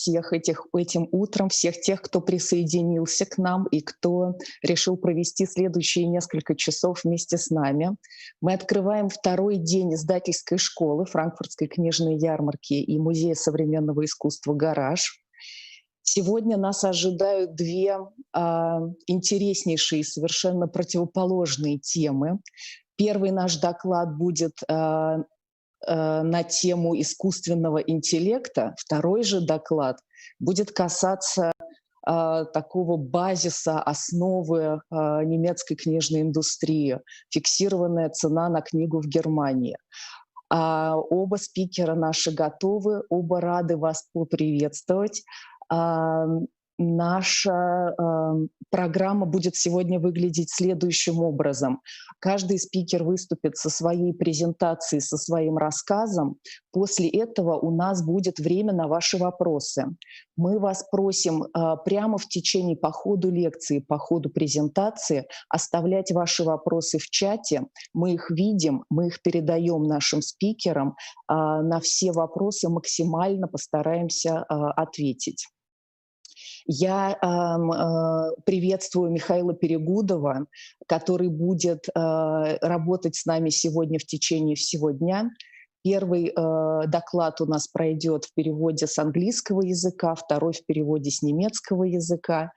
всех этим утром, всех тех, кто присоединился к нам и кто решил провести следующие несколько часов вместе с нами. Мы открываем второй день издательской школы Франкфуртской книжной ярмарки и Музея современного искусства «Гараж». Сегодня нас ожидают две интереснейшие, совершенно противоположные темы. Первый наш доклад будет на тему искусственного интеллекта. Второй же доклад будет касаться такого базиса, основы немецкой книжной индустрии, фиксированная цена на книгу в Германии. Оба спикера наши готовы, оба рады вас поприветствовать. Наша программа будет сегодня выглядеть следующим образом. Каждый спикер выступит со своей презентацией, со своим рассказом. После этого у нас будет время на ваши вопросы. Мы вас просим прямо в течение по ходу лекции, по ходу презентации оставлять ваши вопросы в чате. Мы их видим, мы их передаем нашим спикерам. На все вопросы максимально постараемся ответить. Я приветствую Михаила Перегудова, который будет работать с нами сегодня в течение всего дня. Первый доклад у нас пройдет в переводе с английского языка, второй в переводе с немецкого языка.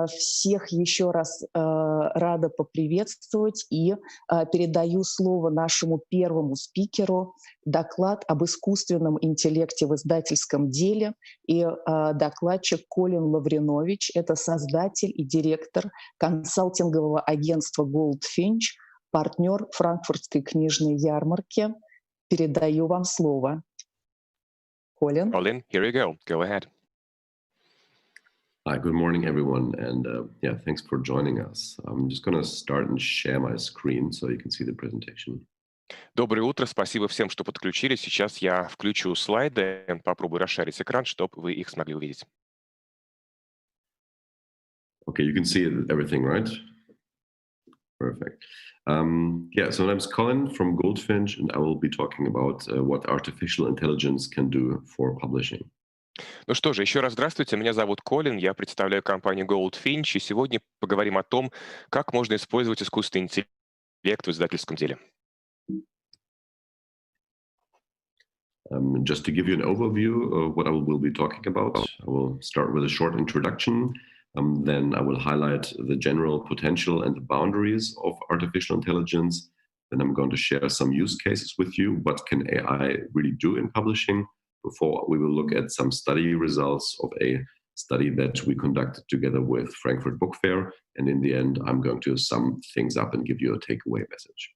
Всех еще раз рада поприветствовать и передаю слово нашему первому спикеру. Доклад об искусственном интеллекте в издательском деле. И докладчик Колин Ловринович, это создатель и директор консалтингового агентства Gould Finch, партнер Франкфуртской книжной ярмарки. Передаю вам слово. Колин. Colin, here you go. Go ahead. Hi, good morning, everyone, and yeah, thanks for joining us. I'm just going to start and share my screen so you can see the presentation. Доброе утро, спасибо всем, что подключились. Сейчас я включу слайды, попробую расширить экран, чтобы вы их смогли увидеть. Okay, you can see everything, right? Perfect. Yeah, so my name is Colin from Gould Finch, and I will be talking about what artificial intelligence can do for publishing. Ну что же, еще раз здравствуйте, меня зовут Колин, я представляю компанию Gould Finch, и сегодня поговорим о том, как можно использовать искусственный интеллект в издательском деле. Just to give you an overview of what I will be talking about, I will start with a short introduction, then I will highlight the general potential and the boundaries of artificial intelligence, then I'm going to share some use cases with you, what can AI really do in publishing. Before we will look at some study results of a study that we conducted together with Frankfurt Book Fair. And in the end, I'm going to sum things up and give you a takeaway message.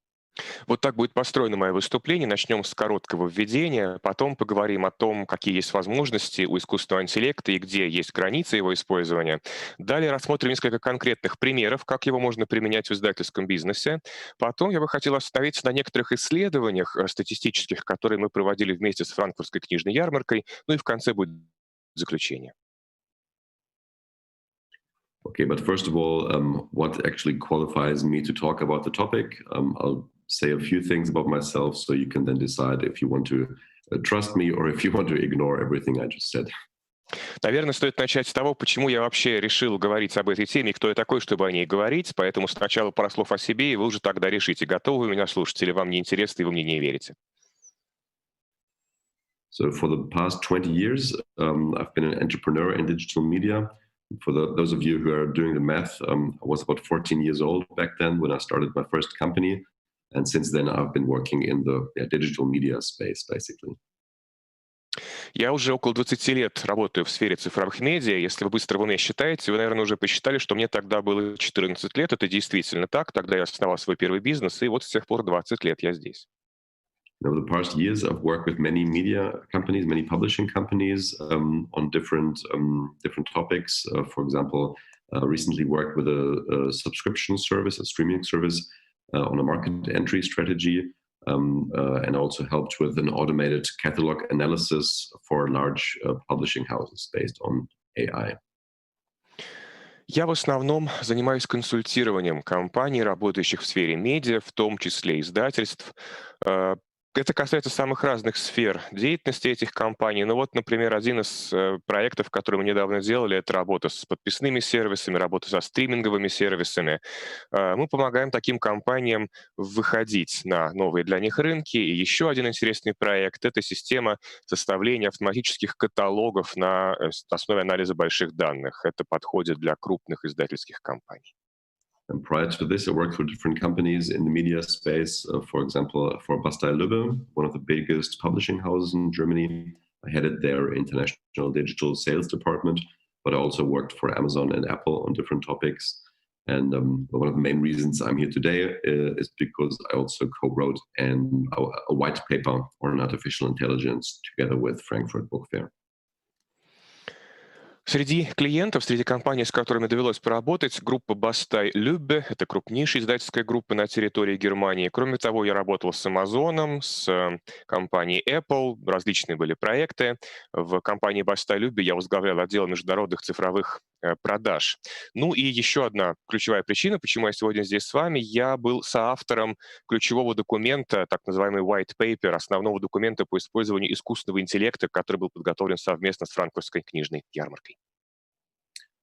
Вот так будет построено мое выступление. Начнем с короткого введения, потом поговорим о том, какие есть возможности у искусственного интеллекта и где есть границы его использования. Далее рассмотрим несколько конкретных примеров, как его можно применять в издательском бизнесе. Потом я бы хотел остановиться на некоторых исследованиях статистических, которые мы проводили вместе с Франкфуртской книжной ярмаркой. Ну и в конце будет заключение. Okay, but first of all, what actually qualifies me to talk about the topic? I'll say a few things about myself so you can then decide if you want to trust me or if you want to ignore everything I just said. Наверное, стоит начать с того, почему я вообще решил говорить об этой теме, кто я такой, чтобы о ней говорить. Поэтому сначала пару слов о себе, и вы уже тогда решите, готовы вы меня слушать или вам не интересно, и вы мне не верите. So for the past 20 years, I've been an entrepreneur in digital media. For those of you who are doing the math, I was about 14 years old back then when I started my first company. And since then, I've been working in the digital media space, basically. Я уже около 20 лет работаю в сфере цифровых медиа. Если вы быстро в уме считаете, вы, наверное, уже посчитали, что мне тогда было 14 лет. Это действительно так. Тогда я основал свой первый бизнес, и вот с тех пор 20 лет я здесь. Over the past years, I've worked with many media companies, many publishing companies on different topics. For example, recently worked with a subscription service, a streaming service on a market entry strategy, and also helped with an automated catalog analysis for large publishing houses based on AI. Я в основном занимаюсь консультированием компаний, работающих в сфере медиа, в том числе издательств. Это касается самых разных сфер деятельности этих компаний. Ну вот, например, один из проектов, который мы недавно делали, это работа с подписными сервисами, работа со стриминговыми сервисами. Мы помогаем таким компаниям выходить на новые для них рынки. И еще один интересный проект — это система составления автоматических каталогов на основе анализа больших данных. Это подходит для крупных издательских компаний. And prior to this, I worked for different companies in the media space. For example, for Bastei Lübbe, one of the biggest publishing houses in Germany. I headed their international digital sales department, but I also worked for Amazon and Apple on different topics. And one of the main reasons I'm here today is because I also co-wrote a white paper on artificial intelligence together with Frankfurt Book Fair. Среди клиентов, среди компаний, с которыми довелось поработать, группа Bastei Lübbe — это крупнейшая издательская группа на территории Германии. Кроме того, я работал с Amazon, с компанией Apple, различные были проекты. В компании Bastei Lübbe я возглавлял отдел международных цифровых продаж. Ну и еще одна ключевая причина, почему я сегодня здесь с вами. Я был соавтором ключевого документа, так называемый white paper, основного документа по использованию искусственного интеллекта, который был подготовлен совместно с Франкфуртской книжной ярмаркой.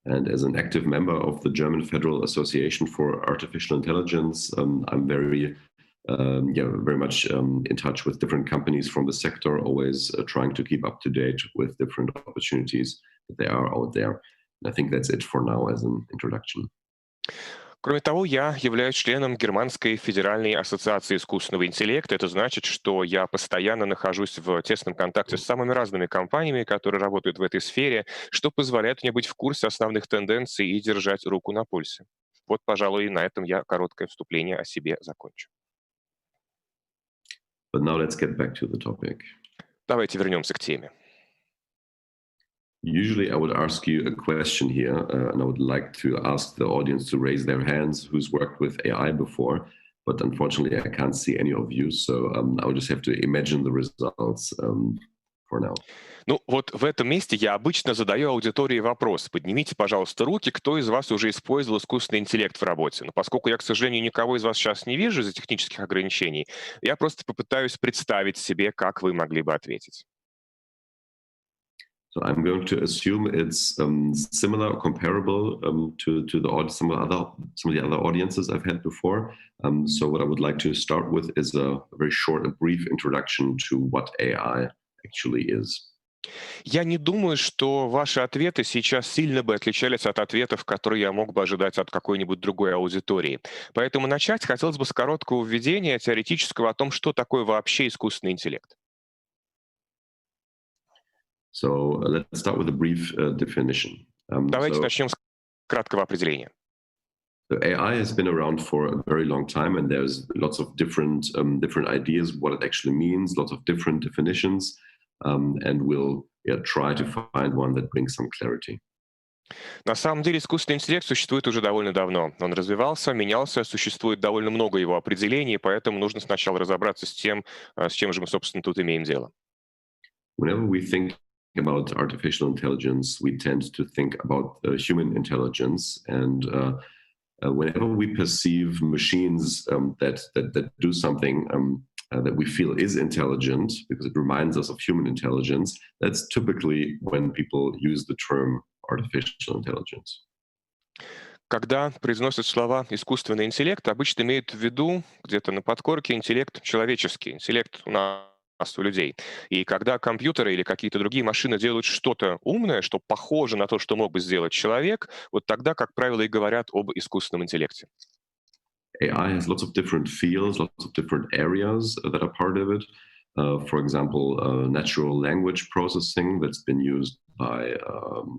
And as an active member of the German Federal Association for Artificial Intelligence, I'm very much in touch with different companies from the sector, always trying to keep up to date with different opportunities that there are out there. And I think that's it for now as an introduction. Кроме того, я являюсь членом Германской федеральной ассоциации искусственного интеллекта. Это значит, что я постоянно нахожусь в тесном контакте с самыми разными компаниями, которые работают в этой сфере, что позволяет мне быть в курсе основных тенденций и держать руку на пульсе. Вот, пожалуй, на этом я короткое вступление о себе закончу. But now let's get back to the topic. Давайте вернемся к теме. Usually I would ask you a question here, and I would like to ask the audience to raise their hands who's worked with AI before, but unfortunately I can't see any of you, so I would just have to imagine the results for now. Ну вот в этом месте я обычно задаю аудитории вопрос. Поднимите, пожалуйста, руки, кто из вас уже использовал искусственный интеллект в работе. Но поскольку я, к сожалению, никого из вас сейчас не вижу из-за технических ограничений, я просто попытаюсь представить себе, как вы могли бы ответить. So I'm going to assume it's similar or comparable to some of the other audiences I've had before. So what I would like to start with is a very short, a brief introduction to what AI actually is. Я не думаю, что ваши ответы сейчас сильно бы отличались от ответов, которые я мог бы ожидать от какой-нибудь другой аудитории. Поэтому начать хотелось бы с короткого введения теоретического о том, что такое вообще искусственный интеллект. So let's start with a brief definition. Давайте начнем с краткого определения. So AI has been around for a very long time, and there's lots of different ideas what it actually means, lots of different definitions, and we'll try to find one that brings some clarity. На самом деле искусственный интеллект существует уже довольно давно. Он развивался, менялся, существует довольно много его определений, поэтому нужно сначала разобраться с тем, с чем же мы, собственно, тут имеем дело. Whenever we think about artificial intelligence, we tend to think about human intelligence, and whenever we perceive machines that do something that we feel is intelligent, because it reminds us of human intelligence, that's typically when people use the term artificial intelligence. Когда произносят слова «искусственный интеллект», обычно имеют в виду где-то на подкорке интеллект человеческий, интеллект у нас, у людей. И когда компьютеры или какие-то другие машины делают что-то умное, что похоже на то, что мог бы сделать человек, вот тогда, как правило, и говорят об искусственном интеллекте. AI has lots of different fields, lots of different areas that are part of it. For example, natural language processing that's been used by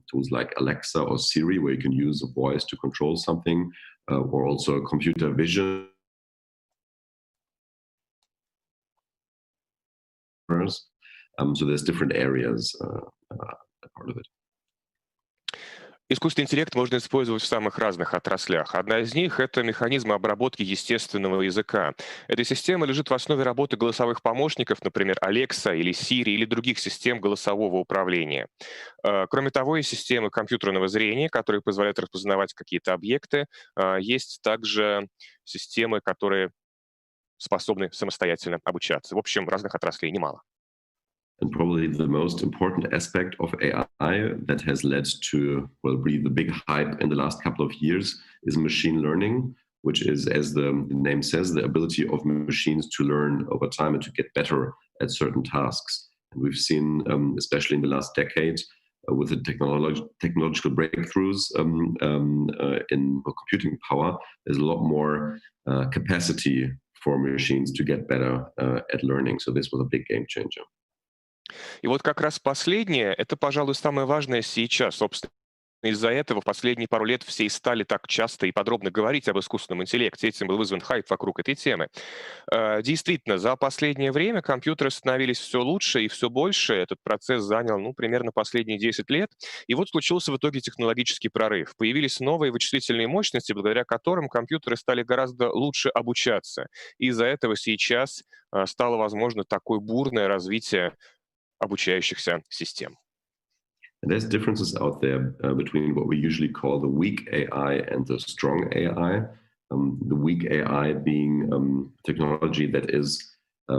tools like Alexa or Siri, where you can use a voice to control something, or also computer vision. So there's different areas part of it. Искусственный интеллект можно использовать в самых разных отраслях. Одна из них — это механизмы обработки естественного языка. Эта система лежит в основе работы голосовых помощников, например, Alexa или Siri, или других систем голосового управления. Кроме того, есть системы компьютерного зрения, которые позволяют распознавать какие-то объекты. Есть также системы, которые способны самостоятельно обучаться. В общем, разных отраслей немало. And probably the most important aspect of AI that has led to, well, really the big hype in the last couple of years is machine learning, which is, as the name says, the ability of machines to learn over time and to get better at certain tasks. And we've seen, especially in the last decade, with the technological breakthroughs in computing power, there's a lot more capacity for machines to get better at learning. So this was a big game changer. И вот как раз последнее, это, пожалуй, самое важное сейчас, собственно. Из-за этого в последние пару лет все и стали так часто и подробно говорить об искусственном интеллекте. Этим был вызван хайп вокруг этой темы. Действительно, за последнее время компьютеры становились все лучше и все больше. Этот процесс занял, примерно последние 10 лет. И вот случился в итоге технологический прорыв. Появились новые вычислительные мощности, благодаря которым компьютеры стали гораздо лучше обучаться. И из-за этого сейчас стало возможно такое бурное развитие обучающихся систем. And there's differences out there between what we usually call the weak AI and the strong AI. The weak AI being technology that is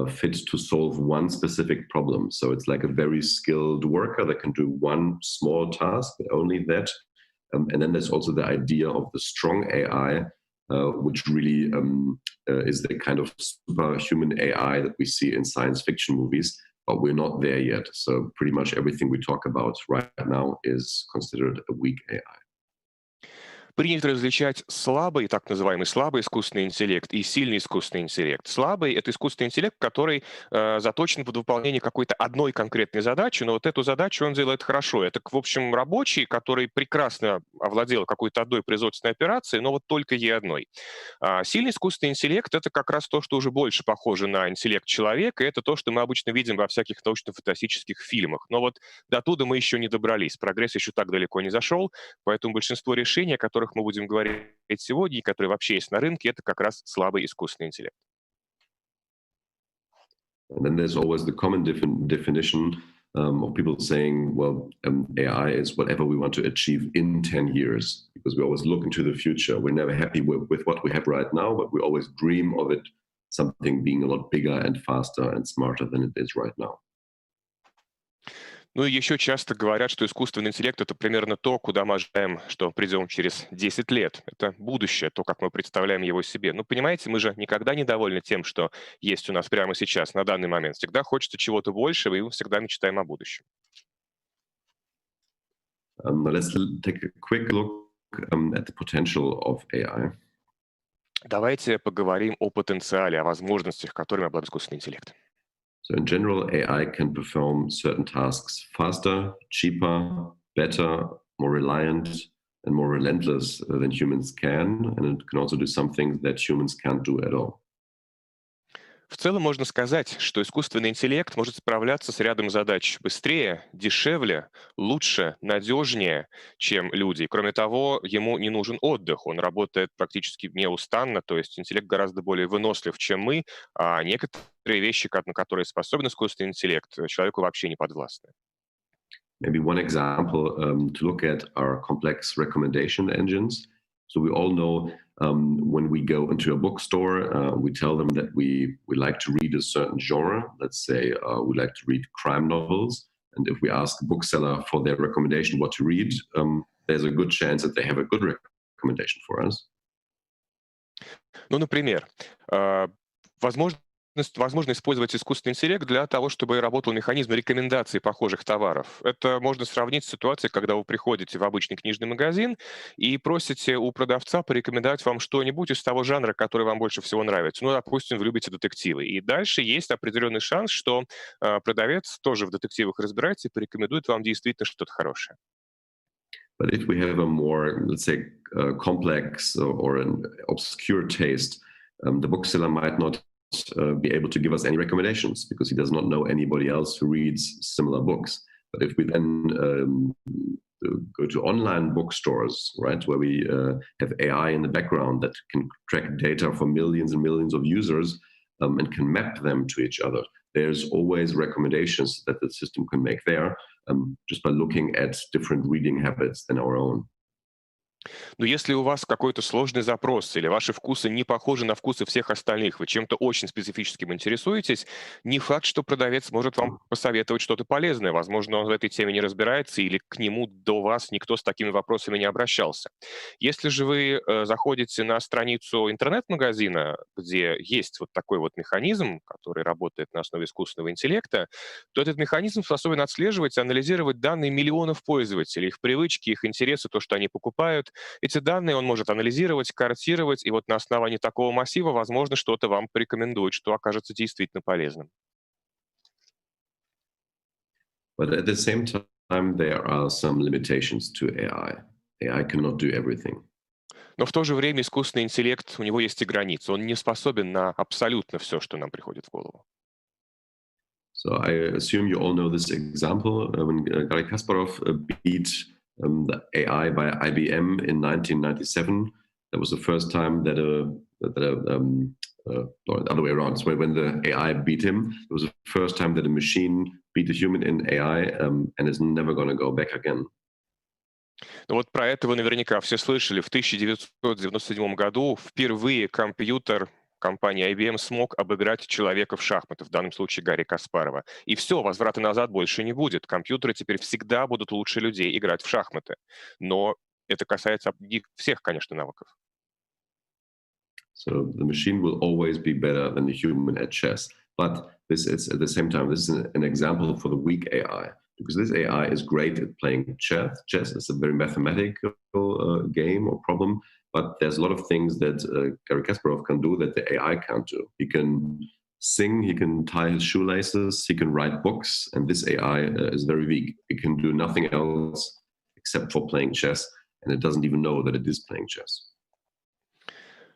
fit to solve one specific problem. So it's like a very skilled worker that can do one small task, but only that. And then there's also the idea of the strong AI, which really is the kind of superhuman AI that we see in science fiction movies. But we're not there yet. So pretty much everything we talk about right now is considered a weak AI. Принято различать слабый, так называемый слабый искусственный интеллект и сильный искусственный интеллект. Слабый — это искусственный интеллект, который заточен под выполнение какой-то одной конкретной задачи, но вот эту задачу он делает хорошо. Это, в общем, рабочий, который прекрасно овладел какой-то одной производственной операцией, но вот только ей одной. Сильный искусственный интеллект — это как раз то, что уже больше похоже на интеллект человека, и это то, что мы обычно видим во всяких научно-фантастических фильмах. Но вот до туда мы еще не добрались. Прогресс еще так далеко не зашел, поэтому большинство решений, о которых мы будем говорить сегодня, и которые вообще есть на рынке, это как раз слабый искусственный интеллект. And then there's always the common definition of people saying, well, AI is whatever we want to achieve in 10 years, because we always look into the future. We're never happy with what we have right now, but we always dream of it, something being a lot bigger and faster and smarter than it is right now. Ну и еще часто говорят, что искусственный интеллект — это примерно то, куда мы ожидаем, что придем через 10 лет. Это будущее, то, как мы представляем его себе. Ну, понимаете, мы же никогда не довольны тем, что есть у нас прямо сейчас, на данный момент. Всегда хочется чего-то большего, и мы всегда мечтаем о будущем. Let's take a quick look at the potential of AI. Давайте поговорим о потенциале, о возможностях, которыми обладает искусственный интеллект. So in general, AI can perform certain tasks faster, cheaper, better, more reliant, and more relentless than humans can. And it can also do some things that humans can't do at all. В целом можно сказать, что искусственный интеллект может справляться с рядом задач быстрее, дешевле, лучше, надежнее, чем люди. Кроме того, ему не нужен отдых, он работает практически неустанно, то есть интеллект гораздо более вынослив, чем мы, а некоторые вещи, на которые способен искусственный интеллект, человеку вообще не подвластны. Maybe one example to look at are complex recommendation engines. So we all know when we go into a bookstore, we tell them that we like to read a certain genre. Let's say we like to read crime novels. And if we ask a bookseller for their recommendation what to read, there's a good chance that they have a good recommendation for us. Ну, например, возможно использовать искусственный интеллект для того, чтобы работал механизм рекомендаций похожих товаров. Это можно сравнить с ситуацией, когда вы приходите в обычный книжный магазин и просите у продавца порекомендовать вам что-нибудь из того жанра, который вам больше всего нравится. Ну, допустим, вы любите детективы. И дальше есть определенный шанс, что продавец тоже в детективах разбирается и порекомендует вам действительно что-то хорошее. But if we have a more, let's say, complex or an obscure taste, the bookseller might not be able to give us any recommendations because he does not know anybody else who reads similar books. But if we then go to online bookstores, right, where we have AI in the background that can track data for millions and millions of users and can map them to each other, there's always recommendations that the system can make there just by looking at different reading habits than our own. Но если у вас какой-то сложный запрос или ваши вкусы не похожи на вкусы всех остальных, вы чем-то очень специфическим интересуетесь, не факт, что продавец может вам посоветовать что-то полезное. Возможно, он в этой теме не разбирается или к нему до вас никто с такими вопросами не обращался. Если же вы заходите на страницу интернет-магазина, где есть вот такой вот механизм, который работает на основе искусственного интеллекта, то этот механизм способен отслеживать и анализировать данные миллионов пользователей, их привычки, их интересы, то, что они покупают. Эти данные он может анализировать, картировать, и вот на основании такого массива, возможно, что-то вам порекомендует, что окажется действительно полезным. But at the same time, there are some limitations to AI. AI cannot do everything. Но в то же время искусственный интеллект, у него есть и границы. Он не способен на абсолютно все, что нам приходит в голову. So I assume you all know this example when Garry Kasparov beat the AI by IBM in 1997. That was the first time that or the other way around. So when the AI beat him, it was the first time that a machine beat a human in AI, and it's never going to go back again. Ну вот про это вы наверняка все слышали. В 1997 году впервые компьютер компании IBM смог обыграть человека в шахматы, в данном случае Гарри Каспарова. И все, возврата назад больше не будет. Компьютеры теперь всегда будут лучше людей играть в шахматы. Но это касается не всех, конечно, навыков. So the machine will always be better than the human at chess. But this is at the same time, this is an example for the weak AI, because this AI is great at playing chess. Chess is a very mathematical game or problem, but there's a lot of things that Garry Kasparov can do that the AI can't do. He can sing, he can tie his shoelaces, he can write books, and this AI is very weak. It can do nothing else except for playing chess, and it doesn't even know that it is playing chess.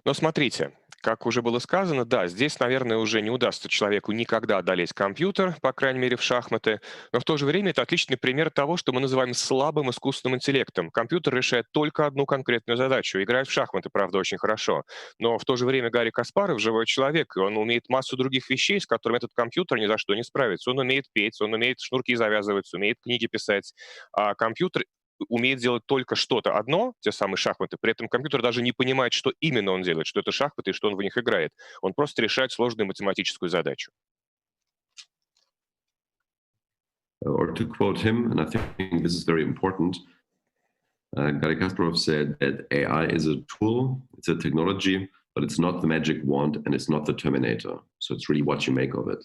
Но смотрите, как уже было сказано, да, здесь, наверное, уже не удастся человеку никогда одолеть компьютер, по крайней мере, в шахматы, но в то же время это отличный пример того, что мы называем слабым искусственным интеллектом. Компьютер решает только одну конкретную задачу, играет в шахматы, правда, очень хорошо, но в то же время Гарри Каспаров живой человек, и он умеет массу других вещей, с которыми этот компьютер ни за что не справится. Он умеет петь, он умеет шнурки завязывать, умеет книги писать, а компьютер умеет делать только что-то одно, те самые шахматы, при этом компьютер даже не понимает, что именно он делает, что это шахматы и что он в них играет. Он просто решает сложную математическую задачу. Or to quote him, and I think this is very important, Garry Kasparov said that AI is a tool, it's a technology, but it's not the magic wand and it's not the Terminator. So it's really what you make of it.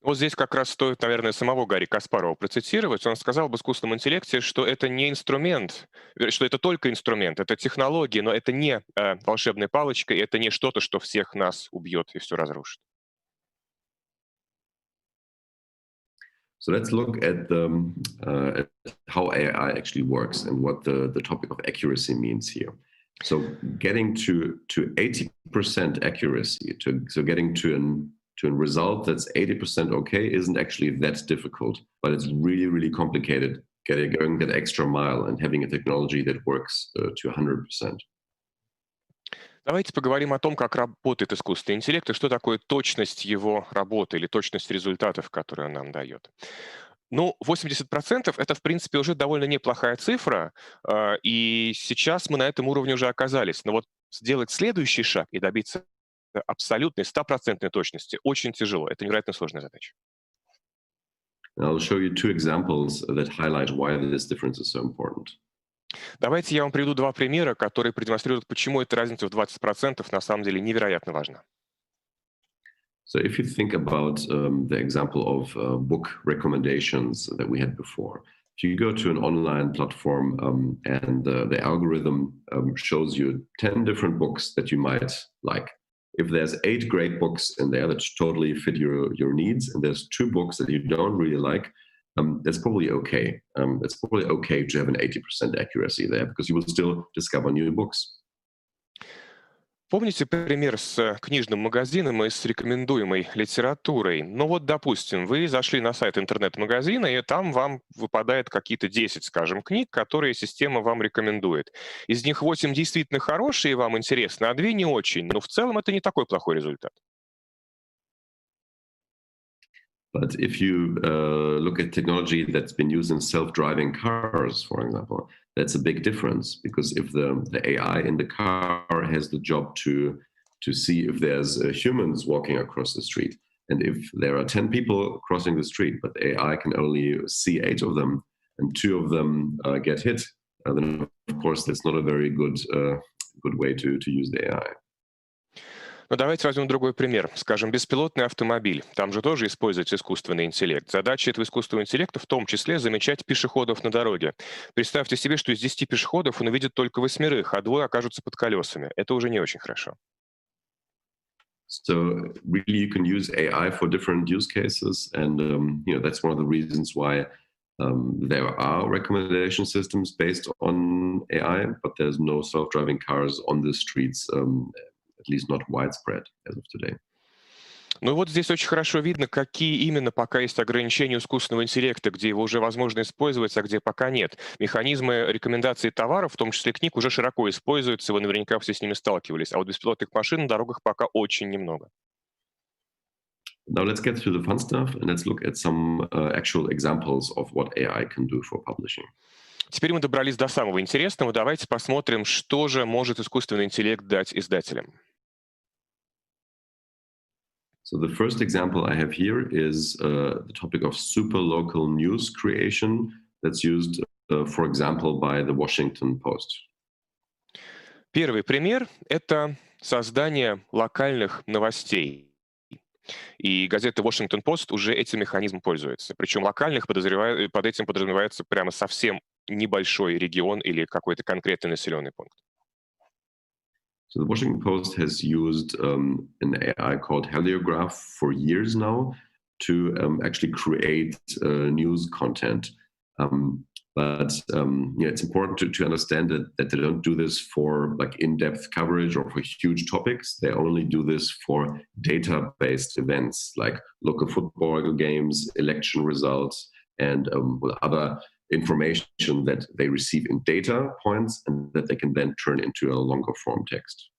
Вот здесь как раз стоит, наверное, самого Гарри Каспарова процитировать. Он сказал об искусственном интеллекте, что это не инструмент, что это только инструмент, это технология, но это не волшебная палочка, и это не что-то, что всех нас убьет и все разрушит. So let's look at how AI actually works and what the topic of accuracy means here. So getting to 80% accuracy, so getting to a result that's 80% okay isn't actually that difficult, but it's really, really complicated going that extra mile and having a technology that works to 100%. Давайте поговорим о том, как работает искусственный интеллект и что такое точность его работы или точность результатов, которые он нам дает. Ну, 80% это, в принципе, уже довольно неплохая цифра, и сейчас мы на этом уровне уже оказались. Но вот сделать следующий шаг и добиться абсолютной 100% точности очень тяжело. Это невероятно сложная задача. I'll show you two examples that highlight why this difference is so important. Давайте я вам приведу два примера, которые продемонстрируют, почему эта разница в 20% на самом деле невероятно важна. So if you think about the example of book recommendations that we had before, if you go to an online platform and the algorithm shows you 10 different books that you might like. If there's 8 great books in there that totally fit your needs, and there's 2 books that you don't really like, that's probably okay. It's probably okay to have an 80% accuracy there because you will still discover new books. Помните пример с книжным магазином и с рекомендуемой литературой? Ну вот, допустим, вы зашли на сайт интернет-магазина, и там вам выпадает какие-то 10, скажем, книг, которые система вам рекомендует. Из них 8 действительно хорошие, вам интересны, а 2 не очень. Но в целом это не такой плохой результат. But if you look at technology that's been used in self-driving cars, for example, that's a big difference, because if the AI in the car has the job to see if there's humans walking across the street, and if there are 10 people crossing the street, but the AI can only see 8 of them, and 2 of them get hit, then of course that's not a very good way to use the AI. Но давайте возьмем другой пример. Скажем, беспилотный автомобиль. Там же тоже используется искусственный интеллект. Задача этого искусственного интеллекта в том числе замечать пешеходов на дороге. Представьте себе, что из 10 пешеходов он увидит только 8, а 2 окажутся под колесами. Это уже не очень хорошо. So really you can use AI for different use cases, and that's one of the reasons why there are recommendation systems based on AI, but there's no self-driving cars on the streets, at least not widespread as of today. Ну вот здесь очень хорошо видно, какие именно пока есть ограничения искусственного интеллекта, где его уже возможно использовать, а где пока нет. Механизмы рекомендации товаров, в том числе книг, уже широко используются, вы наверняка все с ними сталкивались, а вот беспилотных машин на дорогах пока очень немного. Now let's get to the fun stuff, and let's look at some actual examples of what AI can do for publishing. Теперь мы добрались до самого интересного. Давайте посмотрим, что же может искусственный интеллект дать издателям. So the first example I have here is the topic of super local news creation that's used, for example, by the Washington Post. Первый пример — это создание локальных новостей. И газета Washington Post уже этим механизмом пользуется. Причем локальных, под этим подразумевается прямо совсем небольшой регион или какой-то конкретный населенный пункт. So the Washington Post has used an AI called Heliograph for years now to actually create news content. But it's important to understand that they don't do this for like in-depth coverage or for huge topics. They only do this for data-based events like local football games, election results, and other information that they receive in data points and that they can then turn into a longer form text.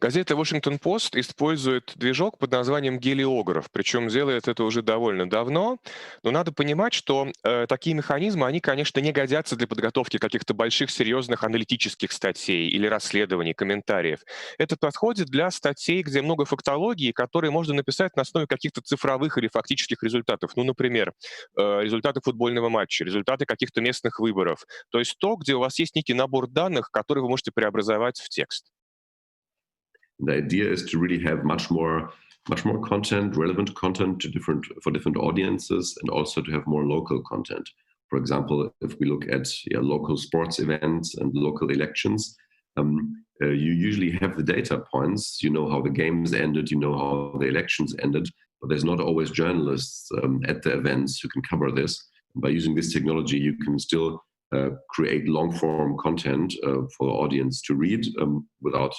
Газета Washington Post использует движок под названием гелиограф, причем делает это уже довольно давно, но надо понимать, что такие механизмы, они, конечно, не годятся для подготовки каких-то больших, серьезных аналитических статей или расследований, комментариев. Это подходит для статей, где много фактологии, которые можно написать на основе каких-то цифровых или фактических результатов. Ну, например, результаты футбольного матча, результаты каких-то местных выборов. То есть то, где у вас есть некий набор данных, которые вы можете преобразовать в текст. The idea is to really have much more content, relevant content for different audiences, and also to have more local content. For example, if we look at local sports events and local elections, you usually have the data points. You know how the games ended, you know how the elections ended, but there's not always journalists at the events who can cover this. By using this technology, you can still create long-form content for the audience to read without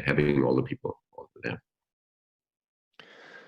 having all the people there.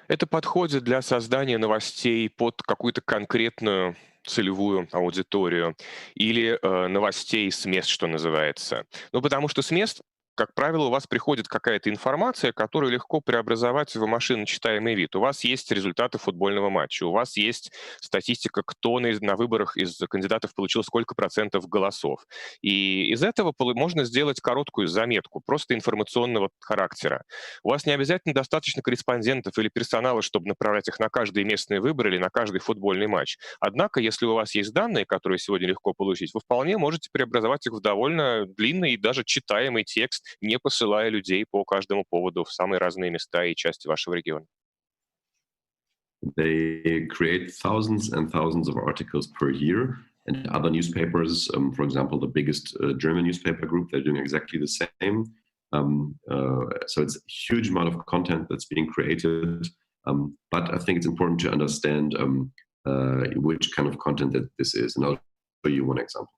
Это подходит для создания новостей под какую-то конкретную целевую аудиторию или новостей с мест, что называется. Ну, потому что с мест, как правило, у вас приходит какая-то информация, которую легко преобразовать в машиночитаемый вид. У вас есть результаты футбольного матча, у вас есть статистика, кто на выборах из кандидатов получил сколько процентов голосов. И из этого можно сделать короткую заметку, просто информационного характера. У вас не обязательно достаточно корреспондентов или персонала, чтобы направлять их на каждые местные выборы или на каждый футбольный матч. Однако, если у вас есть данные, которые сегодня легко получить, вы вполне можете преобразовать их в довольно длинный и даже читаемый текст, не посылая людей по каждому поводу в самые разные места и части вашего региона. They create thousands and thousands of articles per year, and other newspapers, for example, the biggest German newspaper group, they're doing exactly the same. So it's a huge amount of content that's being created, but I think it's important to understand which kind of content that this is, and I'll show you one example.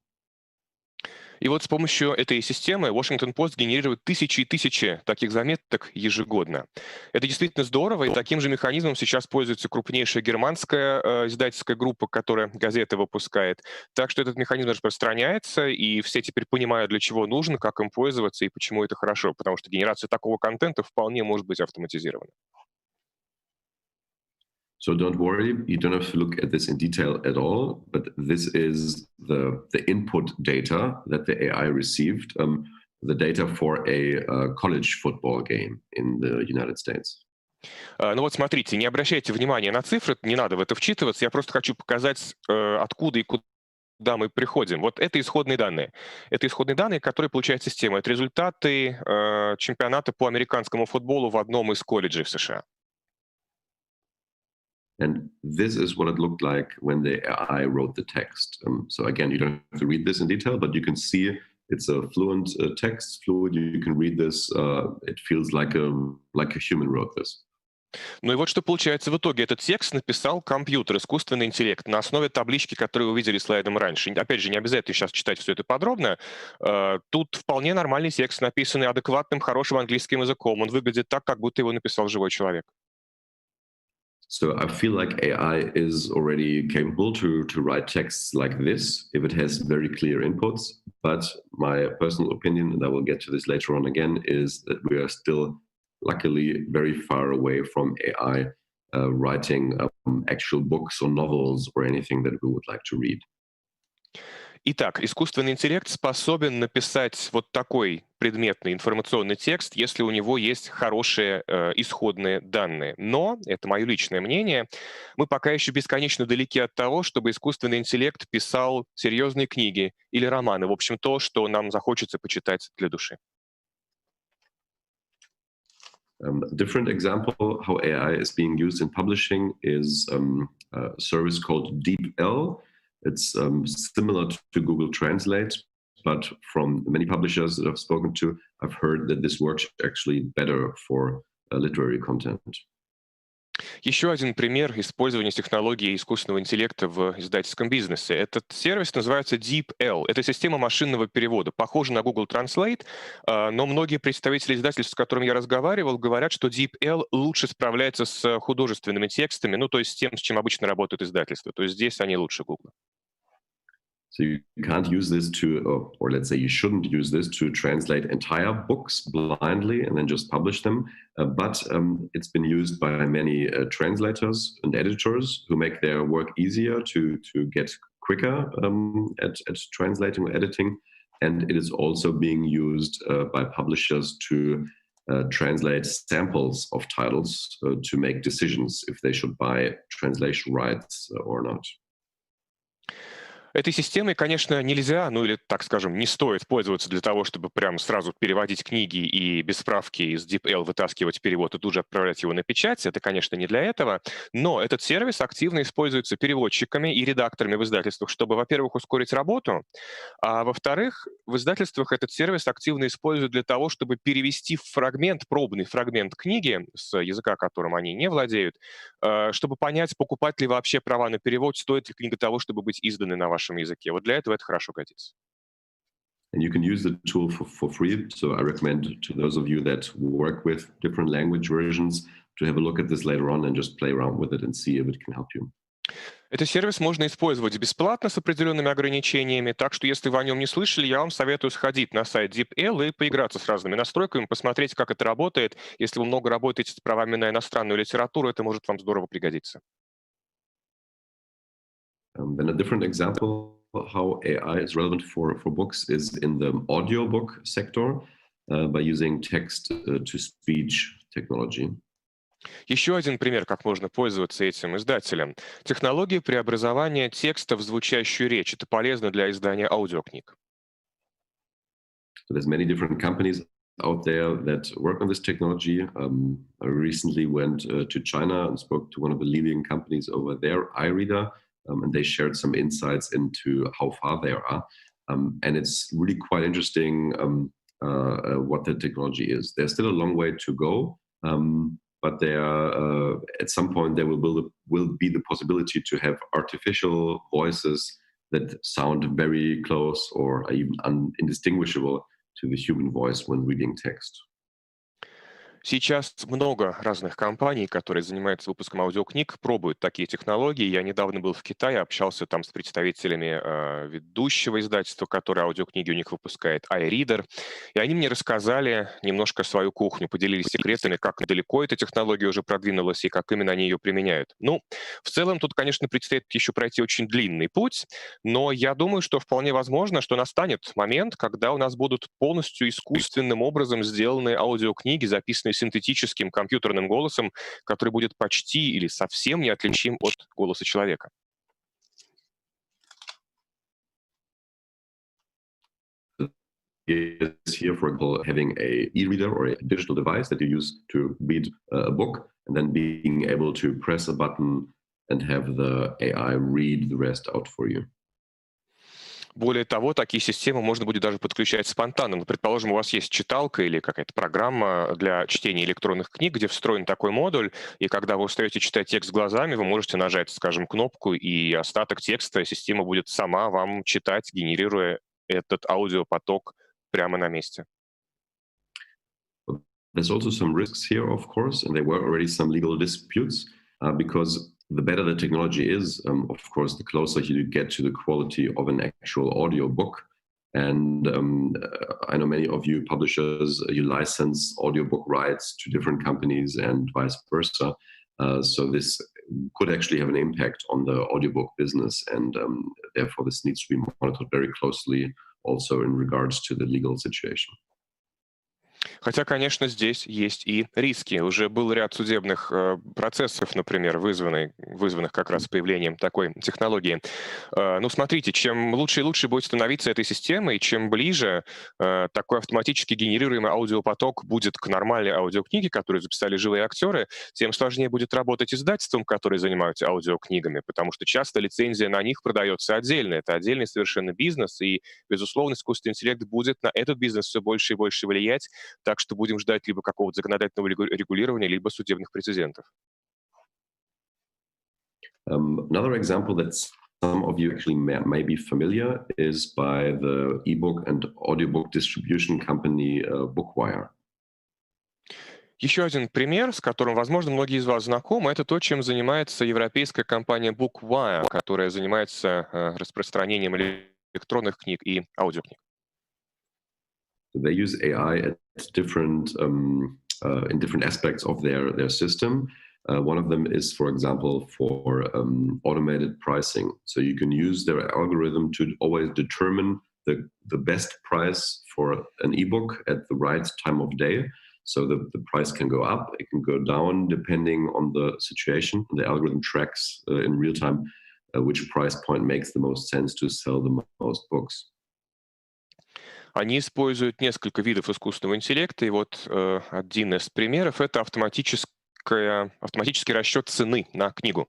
И вот с помощью этой системы Washington Post генерирует тысячи и тысячи таких заметок ежегодно. Это действительно здорово, и таким же механизмом сейчас пользуется крупнейшая германская издательская группа, которая газеты выпускает. Так что этот механизм распространяется, и все теперь понимают, для чего нужно, как им пользоваться и почему это хорошо, потому что генерация такого контента вполне может быть автоматизирована. So don't worry, you don't have to look at this in detail at all, but this is the input data that the AI received, the data for a college football game in the United States. Ну вот смотрите, не обращайте внимания на цифры, не надо в это вчитываться, я просто хочу показать, откуда и куда мы приходим. Вот это исходные данные. Это исходные данные, которые получает система. Это результаты чемпионата по американскому футболу в одном из колледжей в США. And this is what it looked like when the AI wrote the text. So again, you don't have to read this in detail, but you can see it's a fluent text, fluid. You can read this. It feels like a human wrote this. Ну и вот что получается в итоге. Этот текст написал компьютер, искусственный интеллект, на основе таблички, которую вы видели слайдом раньше. Опять же, не обязательно сейчас читать все это подробно. Тут вполне нормальный текст, написанный адекватным, хорошим английским языком. Он выглядит так, как будто его написал живой человек. So I feel like AI is already capable to write texts like this if it has very clear inputs. But my personal opinion, and I will get to this later on again, is that we are still luckily very far away from AI writing actual books or novels or anything that we would like to read. Итак, искусственный интеллект способен написать вот такой предметный информационный текст, если у него есть хорошие исходные данные. Но, это мое личное мнение, мы пока еще бесконечно далеки от того, чтобы искусственный интеллект писал серьезные книги или романы, в общем, то, что нам захочется почитать для души. A different example how AI is being used in publishing is a service called DeepL. It's similar to Google Translate, but from many publishers that I've spoken to, I've heard that this works actually better for literary content. Еще один пример использования технологии искусственного интеллекта в издательском бизнесе. Этот сервис называется DeepL. Это система машинного перевода. Похожа на Google Translate, но многие представители издательств, с которыми я разговаривал, говорят, что DeepL лучше справляется с художественными текстами, ну, то есть с тем, с чем обычно работают издательства. То есть здесь они лучше Google. So you can't use this to, or let's say you shouldn't use this to translate entire books blindly and then just publish them. But it's been used by many translators and editors who make their work easier to get quicker at translating or editing. And it is also being used by publishers to translate samples of titles to make decisions if they should buy translation rights or not. Этой системой, конечно, нельзя, ну или, так скажем, не стоит пользоваться для того, чтобы прям сразу переводить книги и без справки из DeepL вытаскивать перевод и тут же отправлять его на печать. Это, конечно, не для этого. Но этот сервис активно используется переводчиками и редакторами в издательствах, чтобы, во-первых, ускорить работу, а во-вторых, в издательствах этот сервис активно используют для того, чтобы перевести фрагмент, пробный фрагмент книги с языка, которым они не владеют, чтобы понять, покупать ли вообще права на перевод, стоит ли книга того, чтобы быть изданной на вашем языке. Вот для этого это хорошо годится. And you can use the tool for free. So I recommend to those of you that work with different language versions to have a look at this later on and just play around with it and see if it can help you. Этот сервис можно использовать бесплатно с определенными ограничениями, так что если вы о нем не слышали, я вам советую сходить на сайт DeepL и поиграться с разными настройками, посмотреть, как это работает. Если вы много работаете с правами на иностранную литературу, это может вам здорово пригодиться. Then a different example how AI is relevant for books is in the audiobook sector by using text-to-speech technology. Еще один пример, как можно пользоваться этим издателем. Технология преобразования текста в звучащую речь. Это полезно для издания аудиокниг. So there's many different companies out there that work on this technology. I recently went to China and spoke to one of the leading companies over there, iReader, and they shared some insights into how far they are. And it's really quite interesting what the technology is. There's still a long way to go, but there at some point there will be the possibility to have artificial voices that sound very close or even indistinguishable to the human voice when reading text. Сейчас много разных компаний, которые занимаются выпуском аудиокниг, пробуют такие технологии. Я недавно был в Китае, общался там с представителями ведущего издательства, которое аудиокниги у них выпускает, iReader. И они мне рассказали немножко свою кухню, поделились секретами, как далеко эта технология уже продвинулась и как именно они ее применяют. Ну, в целом тут, конечно, предстоит еще пройти очень длинный путь, но я думаю, что вполне возможно, что настанет момент, когда у нас будут полностью искусственным образом сделаны аудиокниги, записанные синтетическим компьютерным голосом, который будет почти или совсем неотличим от голоса человека. Is here, for example, having a e-reader or a digital device that you use to read a book, and then being able to press a button and have the AI read the rest out for you. Более того, такие системы можно будет даже подключать спонтанно. Ну, предположим, у вас есть читалка или какая-то программа для чтения электронных книг, где встроен такой модуль, и когда вы устаете читать текст глазами, вы можете нажать, скажем, кнопку, и остаток текста система будет сама вам читать, генерируя этот аудиопоток прямо на месте. There's also some risks here, of course, and there were already some legal disputes because the better the technology is, of course, the closer you get to the quality of an actual audio book. And I know many of you publishers, you license audiobook rights to different companies and vice versa. So this could actually have an impact on the audiobook business, and therefore this needs to be monitored very closely also in regards to the legal situation. Хотя, конечно, здесь есть и риски. Уже был ряд судебных процессов, например, вызванных как раз появлением такой технологии. Ну, смотрите, чем лучше и лучше будет становиться эта система, и чем ближе такой автоматически генерируемый аудиопоток будет к нормальной аудиокниге, которую записали живые актеры, тем сложнее будет работать издательством, которые занимаются аудиокнигами, потому что часто лицензия на них продается отдельно. Это отдельный совершенно бизнес, и, безусловно, искусственный интеллект будет на этот бизнес все больше и больше влиять, так что будем ждать либо какого-то законодательного регулирования, либо судебных прецедентов. Another example that some of you actually may be familiar is by the ebook and audiobook distribution company Bookwire. Еще один пример, с которым, возможно, многие из вас знакомы, это то, чем занимается европейская компания Bookwire, которая занимается распространением электронных книг и аудиокниг. They use AI at different in different aspects of their system. One of them is, for example, for automated pricing. So you can use their algorithm to always determine the best price for an ebook at the right time of day. So the price can go up, it can go down depending on the situation. The algorithm tracks in real time which price point makes the most sense to sell the most books. Они используют несколько видов искусственного интеллекта, и вот один из примеров — это автоматический расчет цены на книгу.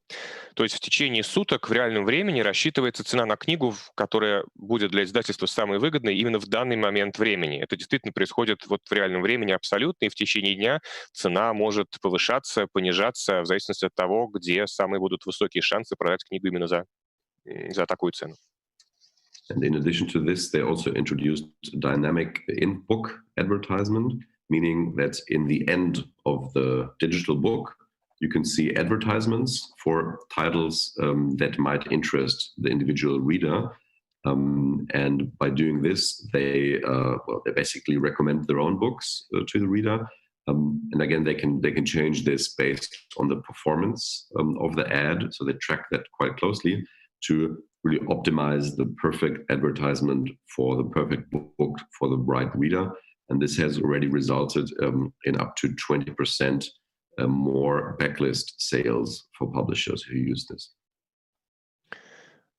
То есть в течение суток в реальном времени рассчитывается цена на книгу, которая будет для издательства самой выгодной именно в данный момент времени. Это действительно происходит вот в реальном времени абсолютно, и в течение дня цена может повышаться, понижаться в зависимости от того, где самые будут высокие шансы продать книгу именно за такую цену. And in addition to this, they also introduced dynamic in-book advertisement, meaning that in the end of the digital book, you can see advertisements for titles that might interest the individual reader. And by doing this, they basically recommend their own books to the reader. And again, they can change this based on the performance of the ad, so they track that quite closely to really optimize the perfect advertisement for the perfect book for the right reader. And this has already resulted in up to 20% more backlist sales for publishers who use this.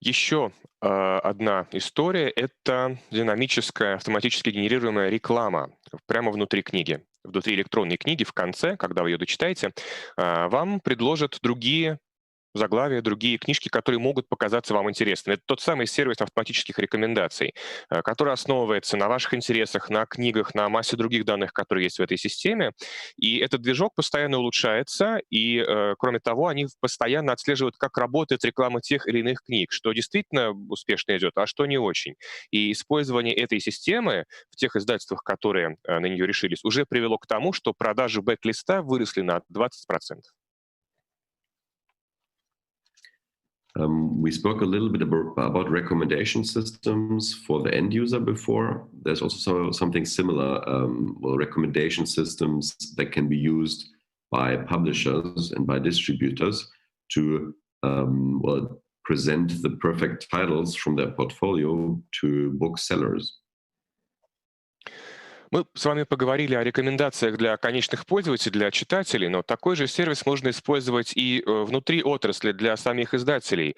Еще одна история — это динамическая, автоматически генерируемая реклама прямо внутри книги. Внутри электронной книги в конце, когда вы ее дочитаете, вам предложат другие заглавия, другие книжки, которые могут показаться вам интересными. Это тот самый сервис автоматических рекомендаций, который основывается на ваших интересах, на книгах, на массе других данных, которые есть в этой системе. И этот движок постоянно улучшается, и, кроме того, они постоянно отслеживают, как работает реклама тех или иных книг, что действительно успешно идет, а что не очень. И использование этой системы в тех издательствах, которые на нее решились, уже привело к тому, что продажи бэк-листа выросли на 20%. We spoke a little bit about recommendation systems for the end user before. There's also something similar, recommendation systems that can be used by publishers and by distributors to present the perfect titles from their portfolio to booksellers. Мы с вами поговорили о рекомендациях для конечных пользователей, для читателей, но такой же сервис можно использовать и внутри отрасли для самих издателей.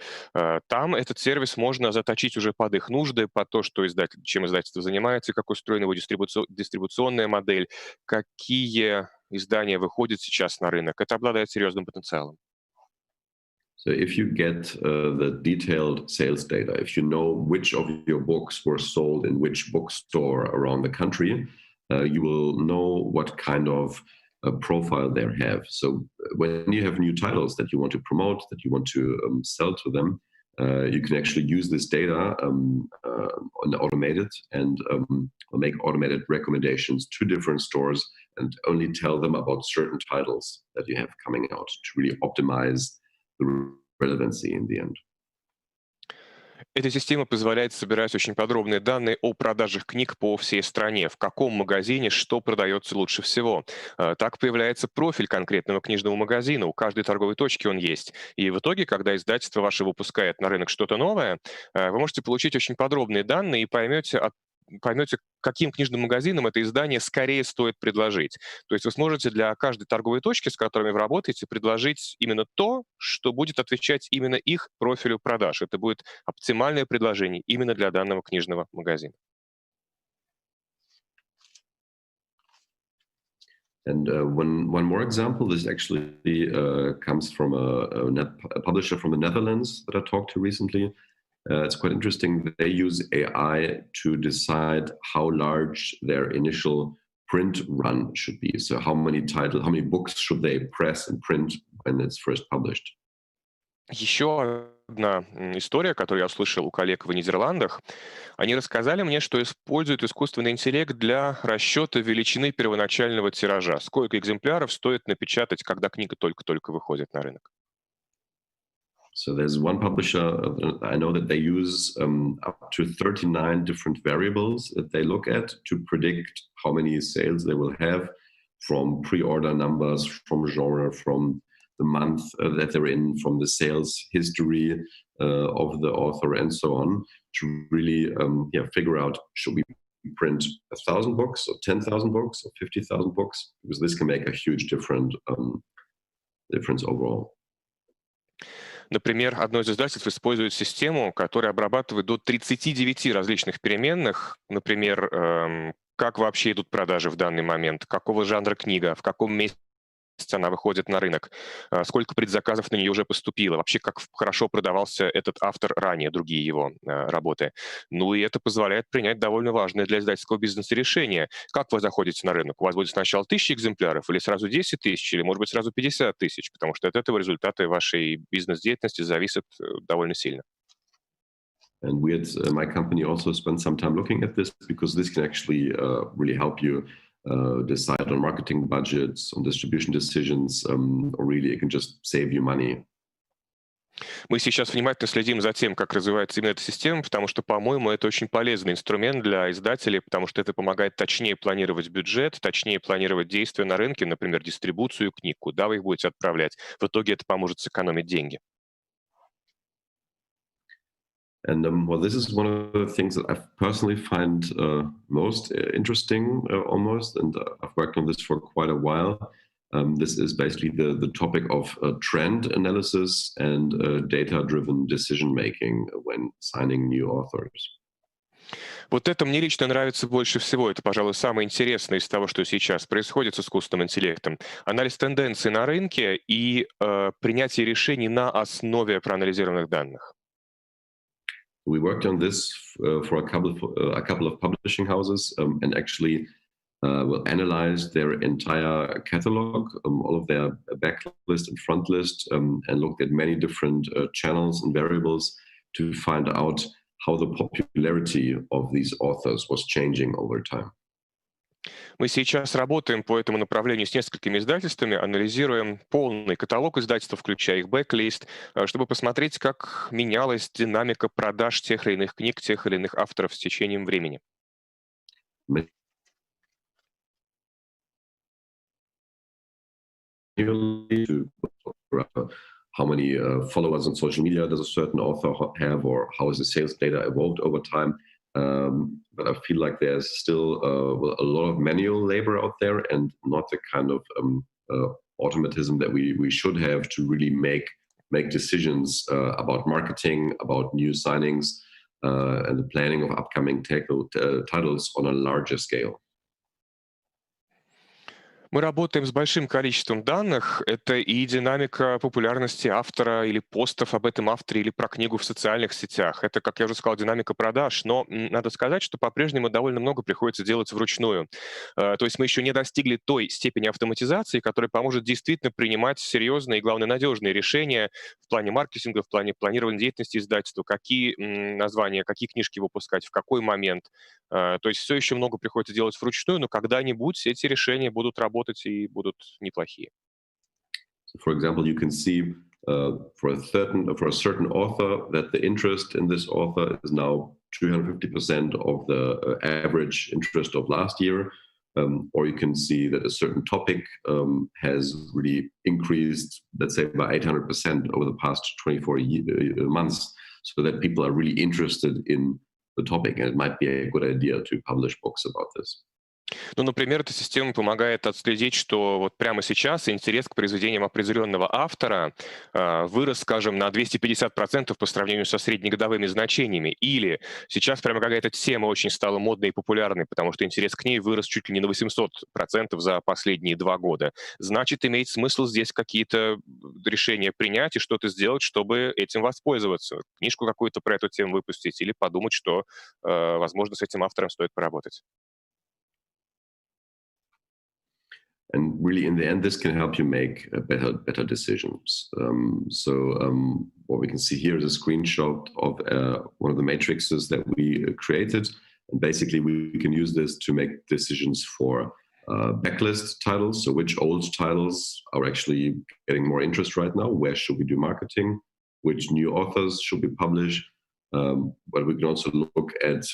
Там этот сервис можно заточить уже под их нужды, под то, что чем издательство занимается, как устроена его дистрибуционная модель, какие издания выходят сейчас на рынок. Это обладает серьезным потенциалом. So if you get the detailed sales data, if you know which of your books were sold in which bookstore around the country, you will know what kind of profile they have. So when you have new titles that you want to promote, that you want to sell to them, you can actually use this data and automate it and make automated recommendations to different stores and only tell them about certain titles that you have coming out to really optimize the relevancy in the end. Эта система позволяет собирать очень подробные данные о продажах книг по всей стране, в каком магазине что продается лучше всего. Так появляется профиль конкретного книжного магазина, у каждой торговой точки он есть. И в итоге, когда издательство ваше выпускает на рынок что-то новое, вы можете получить очень подробные данные и поймете, каким книжным магазинам это издание скорее стоит предложить. То есть вы сможете для каждой торговой точки, с которыми вы работаете, предложить именно то, что будет отвечать именно их профилю продаж. Это будет оптимальное предложение именно для данного книжного магазина. And one more example, this actually comes from a publisher from the Netherlands that I talked to recently. It's quite interesting. They use AI to decide how large their initial print run should be. So how many books should they press and print when it's first published? Еще одна история, которую я услышал у коллег в Нидерландах. Они рассказали мне, что используют искусственный интеллект для расчета величины первоначального тиража. Сколько экземпляров стоит напечатать, когда книга только-только выходит на рынок? So there's one publisher, I know that they use up to 39 different variables that they look at to predict how many sales they will have, from pre-order numbers, from genre, from the month that they're in, from the sales history of the author, and so on, to really figure out, should we print 1,000 books or 10,000 books or 50,000 books? Because this can make a huge difference overall. Например, одно из издательств использует систему, которая обрабатывает до 39 различных переменных. Например, как вообще идут продажи в данный момент, какого жанра книга, в каком месяце она выходит на рынок, сколько предзаказов на нее уже поступило, вообще как хорошо продавался этот автор ранее, другие его работы. Ну и это позволяет принять довольно важное для издательского бизнеса решение. Как вы заходите на рынок? У вас будет сначала 1000 экземпляров или сразу 10 тысяч, или, может быть, сразу 50 тысяч, потому что от этого результаты вашей бизнес-деятельности зависят довольно сильно. And we at my company also spend some time looking at this, because this can actually really help you decide on marketing budgets, on distribution decisions, or really it can just save you money. Мы сейчас внимательно следим за тем, как развивается именно эта система, потому что, по-моему, это очень полезный инструмент для издателей, потому что это помогает точнее планировать бюджет, точнее планировать действия на рынке, например, дистрибуцию книг, куда вы их будете отправлять. В итоге это поможет сэкономить деньги. And this is one of the things that I personally find most interesting, almost, and I've worked on this for quite a while. This is basically the topic of trend analysis and data-driven decision-making when signing new authors. Вот это мне лично нравится больше всего. Это, пожалуй, самое интересное из того, что сейчас происходит с искусственным интеллектом. Анализ тенденций на рынке и принятие решений на основе проанализированных данных. We worked on this for a couple of publishing houses and actually will analyze their entire catalog, all of their backlist and front list, and looked at many different channels and variables to find out how the popularity of these authors was changing over time. Мы сейчас работаем по этому направлению с несколькими издательствами, анализируем полный каталог издательств, включая их бэклист, чтобы посмотреть, как менялась динамика продаж тех или иных книг, тех или иных авторов с течением времени. How many followers on social media does a certain author have, or how has the sales data evolved over time? But I feel like there's still a lot of manual labor out there, and not the kind of automatism that we should have to really make decisions about marketing, about new signings, and the planning of upcoming titles on a larger scale. Мы работаем с большим количеством данных. Это и динамика популярности автора или постов об этом авторе или про книгу в социальных сетях. Это, как я уже сказал, динамика продаж. Но надо сказать, что по-прежнему довольно много приходится делать вручную. То есть мы еще не достигли той степени автоматизации, которая поможет действительно принимать серьезные и, главное, надежные решения в плане маркетинга, в плане планирования деятельности издательства, какие названия, какие книжки выпускать, в какой момент. То есть все еще много приходится делать вручную, но когда-нибудь эти решения будут работать и будут неплохие. So for example, you can see for a certain author that the interest in this author is now 250% of the average interest of last year, or you can see that a certain topic has really increased, let's say, by 800% over the past 24 months, so that people are really interested in the topic, and it might be a good idea to publish books about this. Ну, например, эта система помогает отследить, что вот прямо сейчас интерес к произведениям определенного автора вырос, скажем, на 250% по сравнению со среднегодовыми значениями. Или сейчас прямо какая-то тема очень стала модной и популярной, потому что интерес к ней вырос чуть ли не на 800% за последние 2 года. Значит, имеет смысл здесь какие-то решения принять и что-то сделать, чтобы этим воспользоваться. Книжку какую-то про эту тему выпустить или подумать, что, возможно, с этим автором стоит поработать. And really, in the end, this can help you make better decisions. What we can see here is a screenshot of one of the matrices that we created. And basically, we can use this to make decisions for backlist titles. So which old titles are actually getting more interest right now? Where should we do marketing? Which new authors should we publish? But we can also look at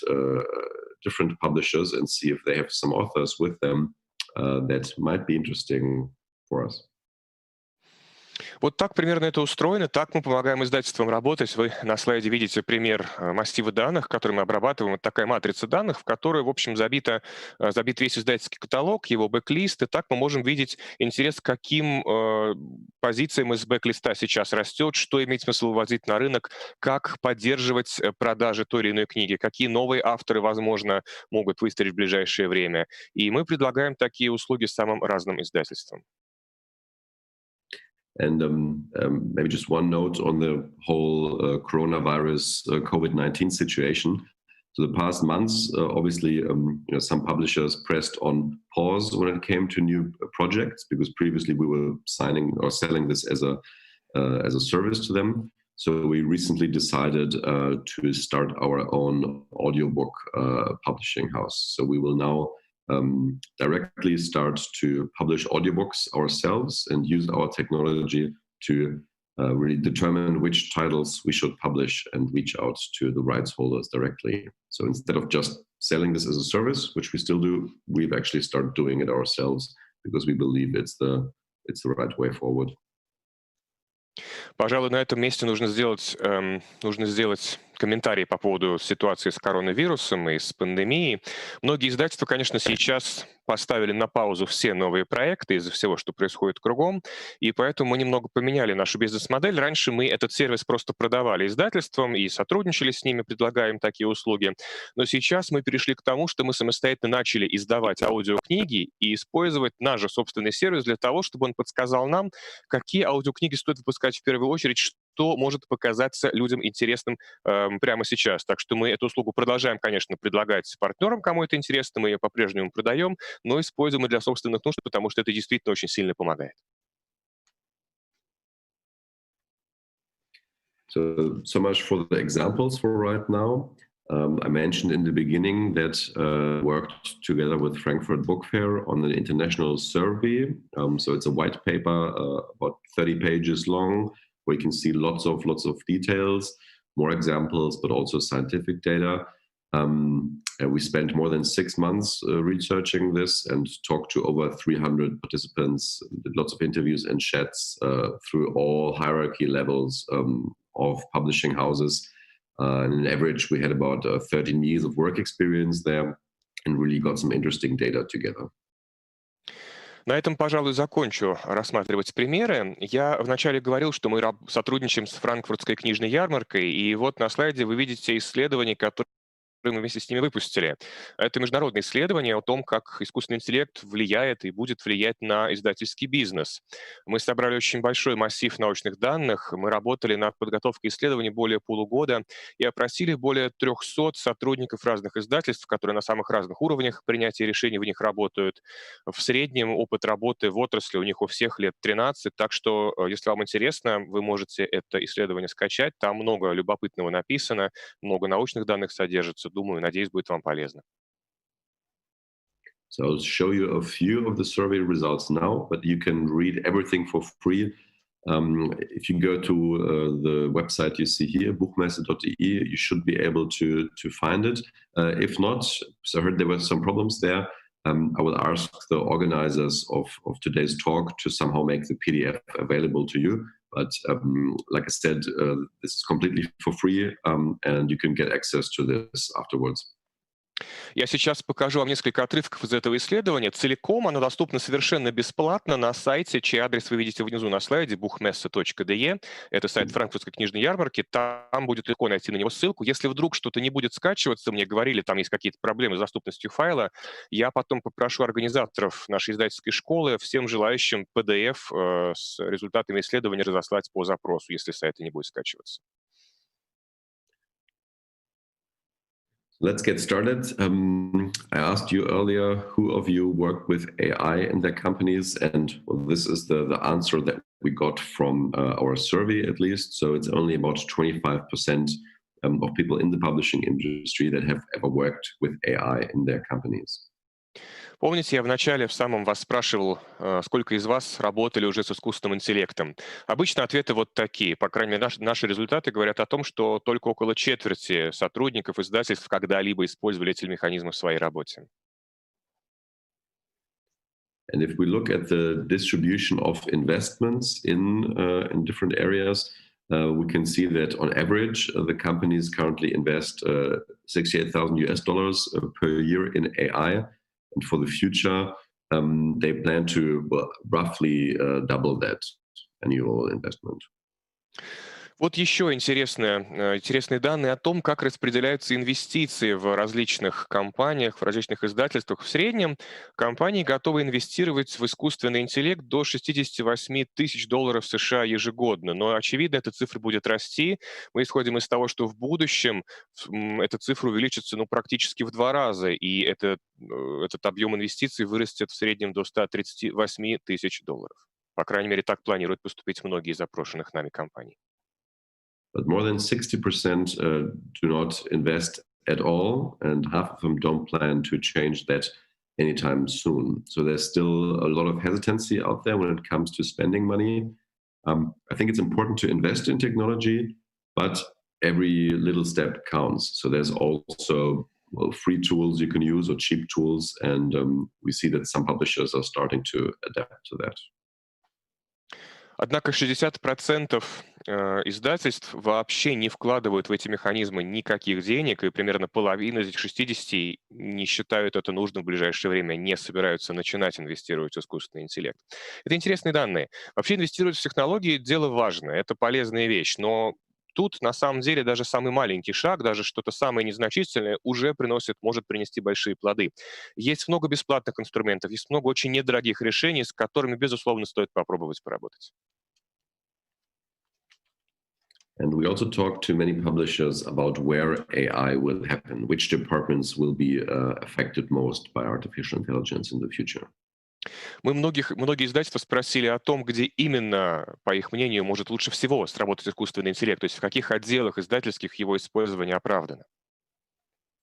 different publishers and see if they have some authors with them that might be interesting for us. Вот так примерно это устроено, так мы помогаем издательствам работать. Вы на слайде видите пример массива данных, который мы обрабатываем. Это такая матрица данных, в которую, в общем, забит весь издательский каталог, его бэклист, и так мы можем видеть интерес, к каким позициям из бэклиста сейчас растет, что имеет смысл вывозить на рынок, как поддерживать продажи той или иной книги, какие новые авторы, возможно, могут выстрелить в ближайшее время. И мы предлагаем такие услуги самым разным издательствам. And maybe just one note on the whole coronavirus COVID-19 situation. So the past months, obviously, some publishers pressed on pause when it came to new projects, because previously we were signing or selling this as a service to them. So we recently decided to start our own audiobook publishing house. So we will now directly start to publish audiobooks ourselves and use our technology to really determine which titles we should publish and reach out to the rights holders directly. So instead of just selling this as a service, which we still do, we've actually started doing it ourselves because we believe it's the right way forward. Пожалуй, на этом месте нужно сделать комментарии по поводу ситуации с коронавирусом и с пандемией. Многие издательства, конечно, сейчас поставили на паузу все новые проекты из-за всего, что происходит кругом, и поэтому мы немного поменяли нашу бизнес-модель. Раньше мы этот сервис просто продавали издательствам и сотрудничали с ними, предлагая им такие услуги. Но сейчас мы перешли к тому, что мы самостоятельно начали издавать аудиокниги и использовать наш же собственный сервис для того, чтобы он подсказал нам, какие аудиокниги стоит выпускать в первую очередь, что может показаться людям интересным прямо сейчас. Так что мы эту услугу продолжаем, конечно, предлагать партнерам, кому это интересно, мы ее по-прежнему продаем, но используем и для собственных нужд, потому что это действительно очень сильно помогает. So much for the examples for right now. I mentioned in the beginning that worked together with Frankfurt Book Fair on an international survey. So it's a white paper, about 30 pages long, where you can see lots of details, more examples, but also scientific data. We spent more than 6 months researching this and talked to over 300 participants, did lots of interviews and chats through all hierarchy levels of publishing houses. And on average, we had about 13 years of work experience there and really got some interesting data together. На этом, пожалуй, закончу рассматривать примеры. Я вначале говорил, что мы сотрудничаем с Франкфуртской книжной ярмаркой, и вот на слайде вы видите исследования, которые мы вместе с ними выпустили. Это международное исследование о том, как искусственный интеллект влияет и будет влиять на издательский бизнес. Мы собрали очень большой массив научных данных, мы работали над подготовкой исследований более полугода и опросили более 300 сотрудников разных издательств, которые на самых разных уровнях принятия решений в них работают. В среднем опыт работы в отрасли у них у всех лет 13, так что, если вам интересно, вы можете это исследование скачать. Там много любопытного написано, много научных данных содержится. Думаю, надеюсь, будет вам полезно. So I'll show you a few of the survey results now, but you can read everything for free. If you go to the website you see here, buchmesse.de, you should be able to find it. If not, so I heard there were some problems there. I will ask the organizers of today's talk to somehow make the PDF available to you. But like I said, this is completely for free, and you can get access to this afterwards. Я сейчас покажу вам несколько отрывков из этого исследования. Целиком оно доступно совершенно бесплатно на сайте, чей адрес вы видите внизу на слайде, buchmesse.de. Это сайт Франкфуртской книжной ярмарки. Там будет легко найти на него ссылку. Если вдруг что-то не будет скачиваться, мне говорили, там есть какие-то проблемы с доступностью файла, я потом попрошу организаторов нашей издательской школы всем желающим PDF с результатами исследования разослать по запросу, если сайт не будет скачиваться. Let's get started. I asked you earlier who of you work with AI in their companies, and well, this is the answer that we got from our survey, at least. So it's only about 25% of people in the publishing industry that have ever worked with AI in their companies. Помните, я вначале в самом вас спрашивал, сколько из вас работали уже с искусственным интеллектом? Обычно ответы вот такие. По крайней мере, наши результаты говорят о том, что только около четверти сотрудников издательств когда-либо использовали эти механизмы в своей работе. And if we look at the distribution of investments in different areas, we can see that on average, the companies currently invest $68,000 per year in AI. And for the future, they plan to roughly double that annual investment. Вот еще интересные данные о том, как распределяются инвестиции в различных компаниях, в различных издательствах. В среднем компании готовы инвестировать в искусственный интеллект до $68 тысяч США ежегодно. Но, очевидно, эта цифра будет расти. Мы исходим из того, что в будущем эта цифра увеличится практически в 2 раза, и этот объем инвестиций вырастет в среднем до $138 тысяч. По крайней мере, так планируют поступить многие из опрошенных нами компаний. But more than 60% do not invest at all, and half of them don't plan to change that anytime soon. So there's still a lot of hesitancy out there when it comes to spending money. I think it's important to invest in technology, but every little step counts. So there's also free tools you can use or cheap tools, and we see that some publishers are starting to adapt to that. Однако 60% издательств вообще не вкладывают в эти механизмы никаких денег, и примерно половина из этих 60 не считают это нужным в ближайшее время, не собираются начинать инвестировать в искусственный интеллект. Это интересные данные. Вообще инвестировать в технологии – дело важное, это полезная вещь, но тут на самом деле даже самый маленький шаг, даже что-то самое незначительное уже может принести большие плоды. Есть много бесплатных инструментов, есть много очень недорогих решений, с которыми, безусловно, стоит попробовать поработать. And we also talked to many publishers about where AI will happen, which departments will be affected most by artificial intelligence in the future. Многие издательства спросили о том, где именно, по их мнению, может лучше всего сработать искусственный интеллект, то есть в каких отделах издательских его использование оправдано.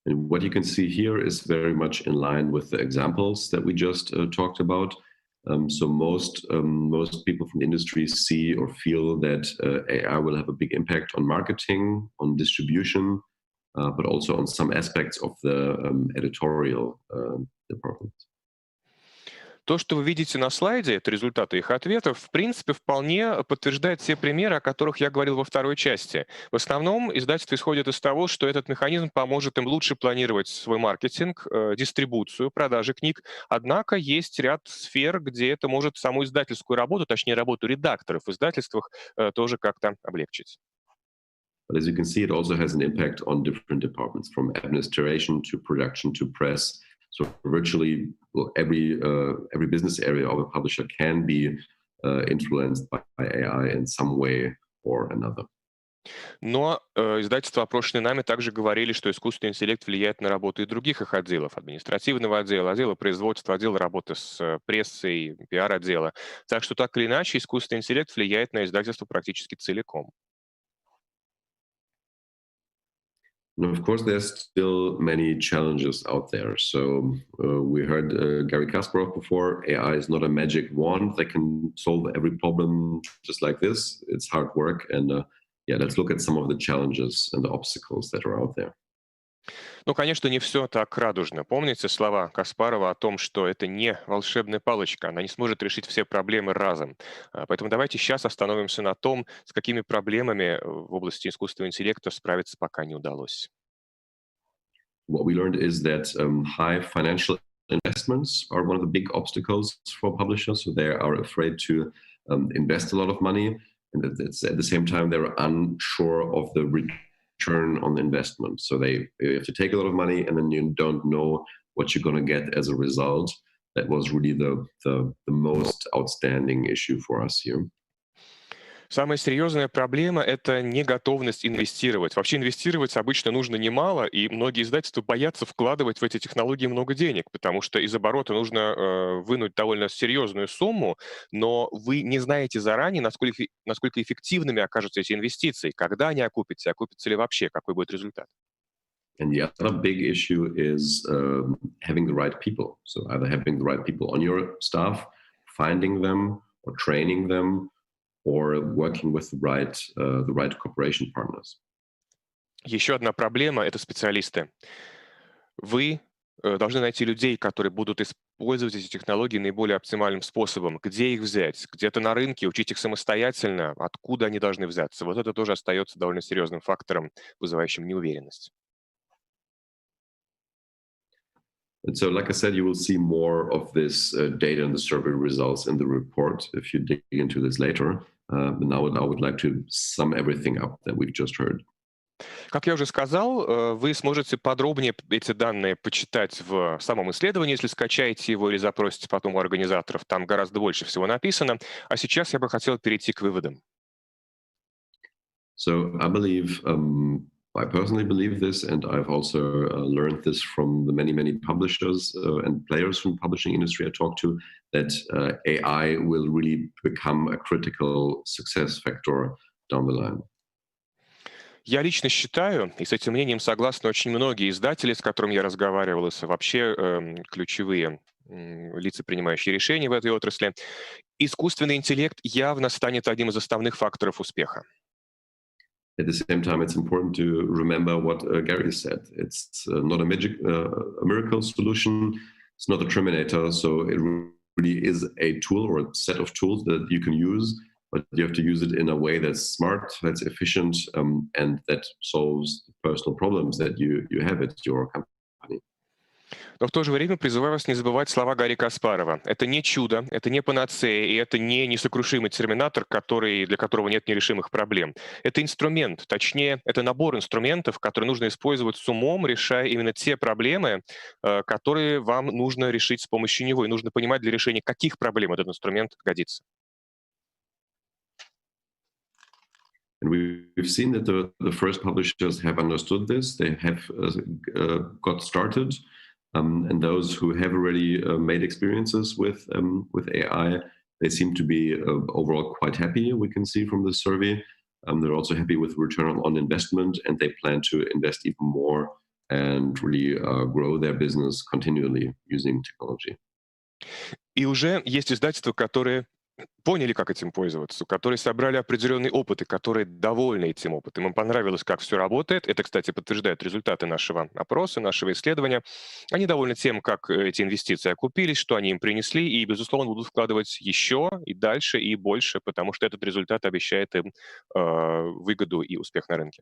And what you can see here is very much in line with the examples that we just talked about. So most people from the industry see or feel that AI will have a big impact on marketing, on distribution, but also on some aspects of the editorial department. То, что вы видите на слайде, это результаты их ответов, в принципе, вполне подтверждает те примеры, о которых я говорил во второй части. В основном издательства исходят из того, что этот механизм поможет им лучше планировать свой маркетинг, дистрибуцию, продажи книг. Однако есть ряд сфер, где это может саму издательскую работу, точнее работу редакторов в издательствах, тоже как-то облегчить. But as you can see, it also has an impact on different departments, from administration to production to press. So virtually every business area of a publisher can be influenced by AI in some way or another. Но издательства, опрошенные нами, также говорили, что искусственный интеллект влияет на работу и других их отделов: административного отдела, отдела производства, отдела работы с прессой, пиар-отдела. Так что так или иначе искусственный интеллект влияет на издательство практически целиком. And of course, there's still many challenges out there. So we heard Gary Kasparov before. AI is not a magic wand that can solve every problem just like this. It's hard work. And let's look at some of the challenges and the obstacles that are out there. Ну, конечно, не все так радужно. Помните слова Каспарова о том, что это не волшебная палочка, она не сможет решить все проблемы разом. Поэтому давайте сейчас остановимся на том, с какими проблемами в области искусственного интеллекта справиться пока не удалось. What we learned is that high financial investments are one of the big obstacles for publishers. So they are afraid to invest a lot of money, and at the same time they're unsure of the return on the investment. So you have to take a lot of money, and then you don't know what you're going to get as a result. That was really the most outstanding issue for us here. Самая серьезная проблема – это неготовность инвестировать. Вообще инвестировать обычно нужно немало, и многие издательства боятся вкладывать в эти технологии много денег, потому что из оборота нужно вынуть довольно серьезную сумму, но вы не знаете заранее, насколько эффективными окажутся эти инвестиции, когда они окупятся, окупятся ли вообще, какой будет результат. And the other big issue is having the right people. So either having the right people on your staff, finding them or training them, or working with the right cooperation partners. Еще одна проблема – это специалисты. Вы должны найти людей, которые будут использовать эти технологии наиболее оптимальным способом. Где их взять? Где-то на рынке, учить их самостоятельно, откуда они должны взяться. Вот это тоже остается довольно серьезным фактором, вызывающим неуверенность. And so, like I said, you will see more of this data and the survey results in the report if you dig into this later. But now I would like to sum everything up that we've just heard. Как я уже сказал, вы сможете подробнее эти данные почитать в самом исследовании, если скачаете его или запросите потом у организаторов. Там гораздо больше всего написано. А сейчас я бы хотел перейти к выводам. So I personally believe this, and I've also learned this from the many publishers and players from the publishing industry I talked to, that AI will really become a critical success factor down the line. Я лично считаю, и с этим мнением согласны очень многие издатели, с которыми я разговаривал, и вообще ключевые лица, принимающие решения в этой отрасли, искусственный интеллект явно станет одним из основных факторов успеха. At the same time, it's important to remember what Gary said. It's not a miracle solution. It's not a Terminator. So it really is a tool or a set of tools that you can use but you have to use it in a way that's smart, that's efficient, and that solves the personal problems that you have at your company. Но в то же время призываю вас не забывать слова Гарри Каспарова. Это не чудо, это не панацея, и это не несокрушимый терминатор, для которого нет нерешимых проблем. Это инструмент, точнее, это набор инструментов, которые нужно использовать с умом, решая именно те проблемы, которые вам нужно решить с помощью него. И нужно понимать, для решения каких проблем этот инструмент годится. And we've seen that the first publishers have understood this. They have got started. And those who have already made experiences with AI, they seem to be overall quite happy, we can see from the survey. They're also happy with return on investment, and they plan to invest even more and really grow their business continually using technology. И уже есть издательства, которые поняли, как этим пользоваться, которые собрали определенный опыт и которые довольны этим опытом. Им понравилось, как все работает. Это, кстати, подтверждает результаты нашего опроса, нашего исследования. Они довольны тем, как эти инвестиции окупились, что они им принесли, и, безусловно, будут вкладывать еще и дальше, и больше, потому что этот результат обещает им выгоду и успех на рынке.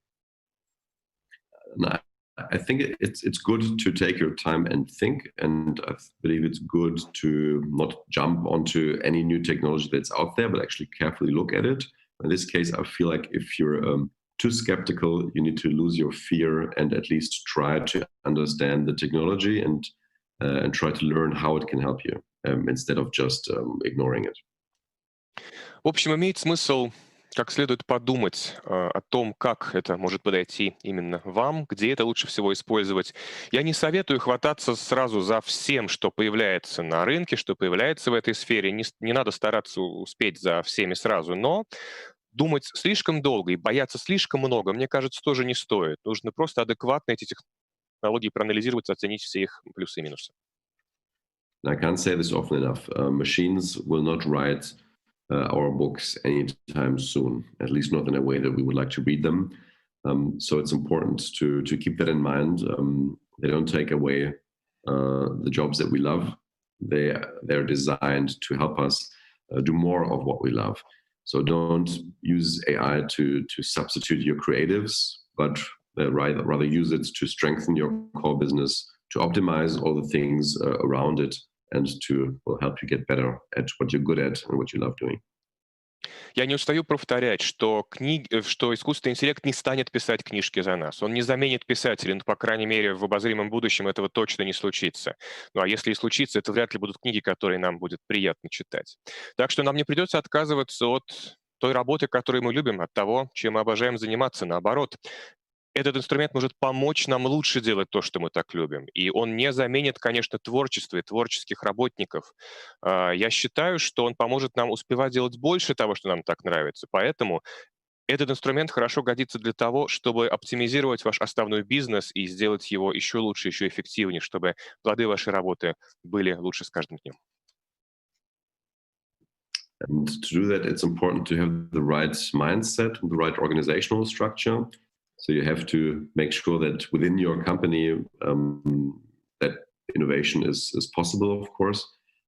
I think it's good to take your time and think, and I believe it's good to not jump onto any new technology that's out there, but actually carefully look at it. In this case, I feel like if you're too skeptical, you need to lose your fear and at least try to understand the technology and try to learn how it can help you instead of just ignoring it. В общем, имеет смысл как следует подумать о том, как это может подойти именно вам, где это лучше всего использовать. Я не советую хвататься сразу за всем, что появляется на рынке, что появляется в этой сфере. Не надо стараться успеть за всеми сразу, но думать слишком долго и бояться слишком много, мне кажется, тоже не стоит. Нужно просто адекватно эти технологии проанализировать, оценить все их плюсы и минусы. I can't say this often enough. Machines will not write our books anytime soon, at least not in a way that we would like to read them. So it's important to keep that in mind. They don't take away the jobs that we love. They're designed to help us do more of what we love. So don't use AI to substitute your creatives, but rather use it to strengthen your core business, to optimize all the things around it, and to help you get better at what you're good at and what you love doing. Я не устаю повторять, что искусственный интеллект не станет писать книжки за нас. Он не заменит писателей, но, по крайней мере, в обозримом будущем этого точно не случится. Ну а если и случится, это вряд ли будут книги, которые нам будет приятно читать. Так что нам не придется отказываться от той работы, которую мы любим, от того, чем мы обожаем заниматься. Наоборот, этот инструмент может помочь нам лучше делать то, что мы так любим. И он не заменит, конечно, творчество и творческих работников. Я считаю, что он поможет нам успевать делать больше того, что нам так нравится. Поэтому этот инструмент хорошо годится для того, чтобы оптимизировать ваш основной бизнес и сделать его еще лучше, еще эффективнее, чтобы плоды вашей работы были лучше с каждым днем. And to do that, it's important to have the right mindset and the right organizational structure. So you have to make sure that within your company that innovation is possible, of course.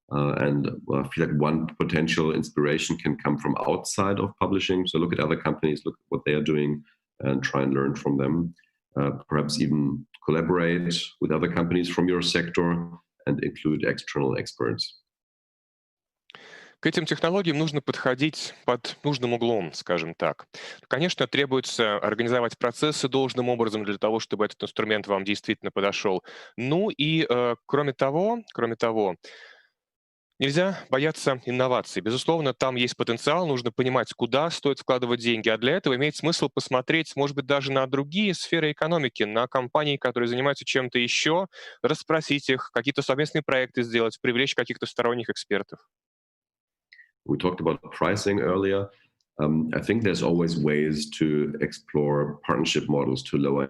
And I feel like one potential inspiration can come from outside of publishing. So look at other companies, look at what they are doing, and try and learn from them. Perhaps even collaborate with other companies from your sector and include external experts. К этим технологиям нужно подходить под нужным углом, скажем так. Конечно, требуется организовать процессы должным образом для того, чтобы этот инструмент вам действительно подошел. Ну и кроме того, нельзя бояться инноваций. Безусловно, там есть потенциал, нужно понимать, куда стоит вкладывать деньги. А для этого имеет смысл посмотреть, может быть, даже на другие сферы экономики, на компании, которые занимаются чем-то еще, расспросить их, какие-то совместные проекты сделать, привлечь каких-то сторонних экспертов. We talked about pricing earlier. I think there's always ways to explore partnership models to lower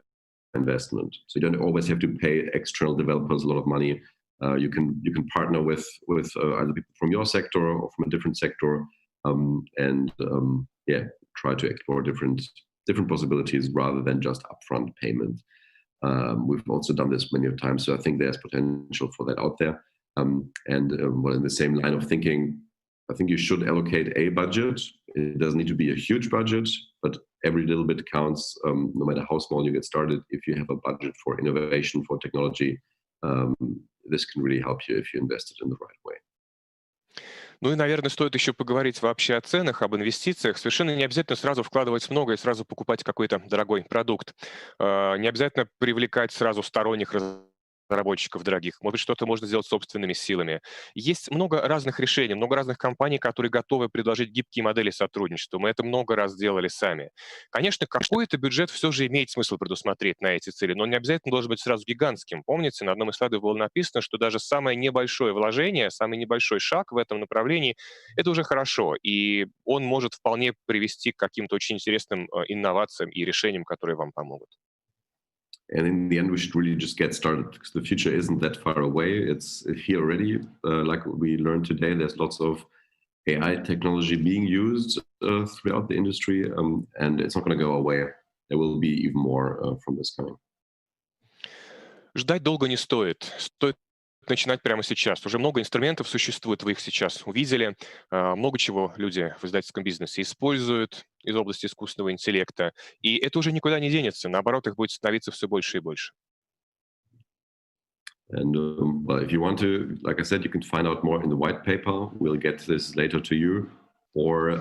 investment. So you don't always have to pay external developers a lot of money. You can partner with either people from your sector or from a different sector, and try to explore different possibilities rather than just upfront payment. We've also done this many times, so I think there's potential for that out there. In the same line of thinking, I think you should allocate a budget It doesn't need to be a huge budget, but every little bit counts, no matter how small you get started. If you have a budget for innovation, for technology, this can really help you if you invest it in the right way. Ну и, наверное, стоит еще поговорить вообще о ценах, об инвестициях. Совершенно не обязательно сразу вкладывать много и сразу покупать какой-то дорогой продукт. Не обязательно привлекать сразу сторонних разработчиков дорогих. Может быть, что-то можно сделать собственными силами. Есть много разных решений, много разных компаний, которые готовы предложить гибкие модели сотрудничества. Мы это много раз делали сами. Конечно, какой-то бюджет все же имеет смысл предусмотреть на эти цели, но не обязательно должен быть сразу гигантским. Помните, на одном из слайдов было написано, что даже самое небольшое вложение, самый небольшой шаг в этом направлении — это уже хорошо, и он может вполне привести к каким-то очень интересным инновациям и решениям, которые вам помогут. And in the end, we should really just get started because the future isn't that far away. It's here already. Like we learned today, there's lots of AI technology being used throughout the industry, and it's not going to go away. There will be even more from this coming. Ждать долго не стоит. Стоит начинать прямо сейчас. Уже много инструментов существует, вы их сейчас увидели. Много чего люди в издательском бизнесе используют из области искусственного интеллекта. И это уже никуда не денется. Наоборот, их будет становиться все больше и больше. And well, if you want to, like I said, you can find out more in the white paper. We'll get this later to you. Or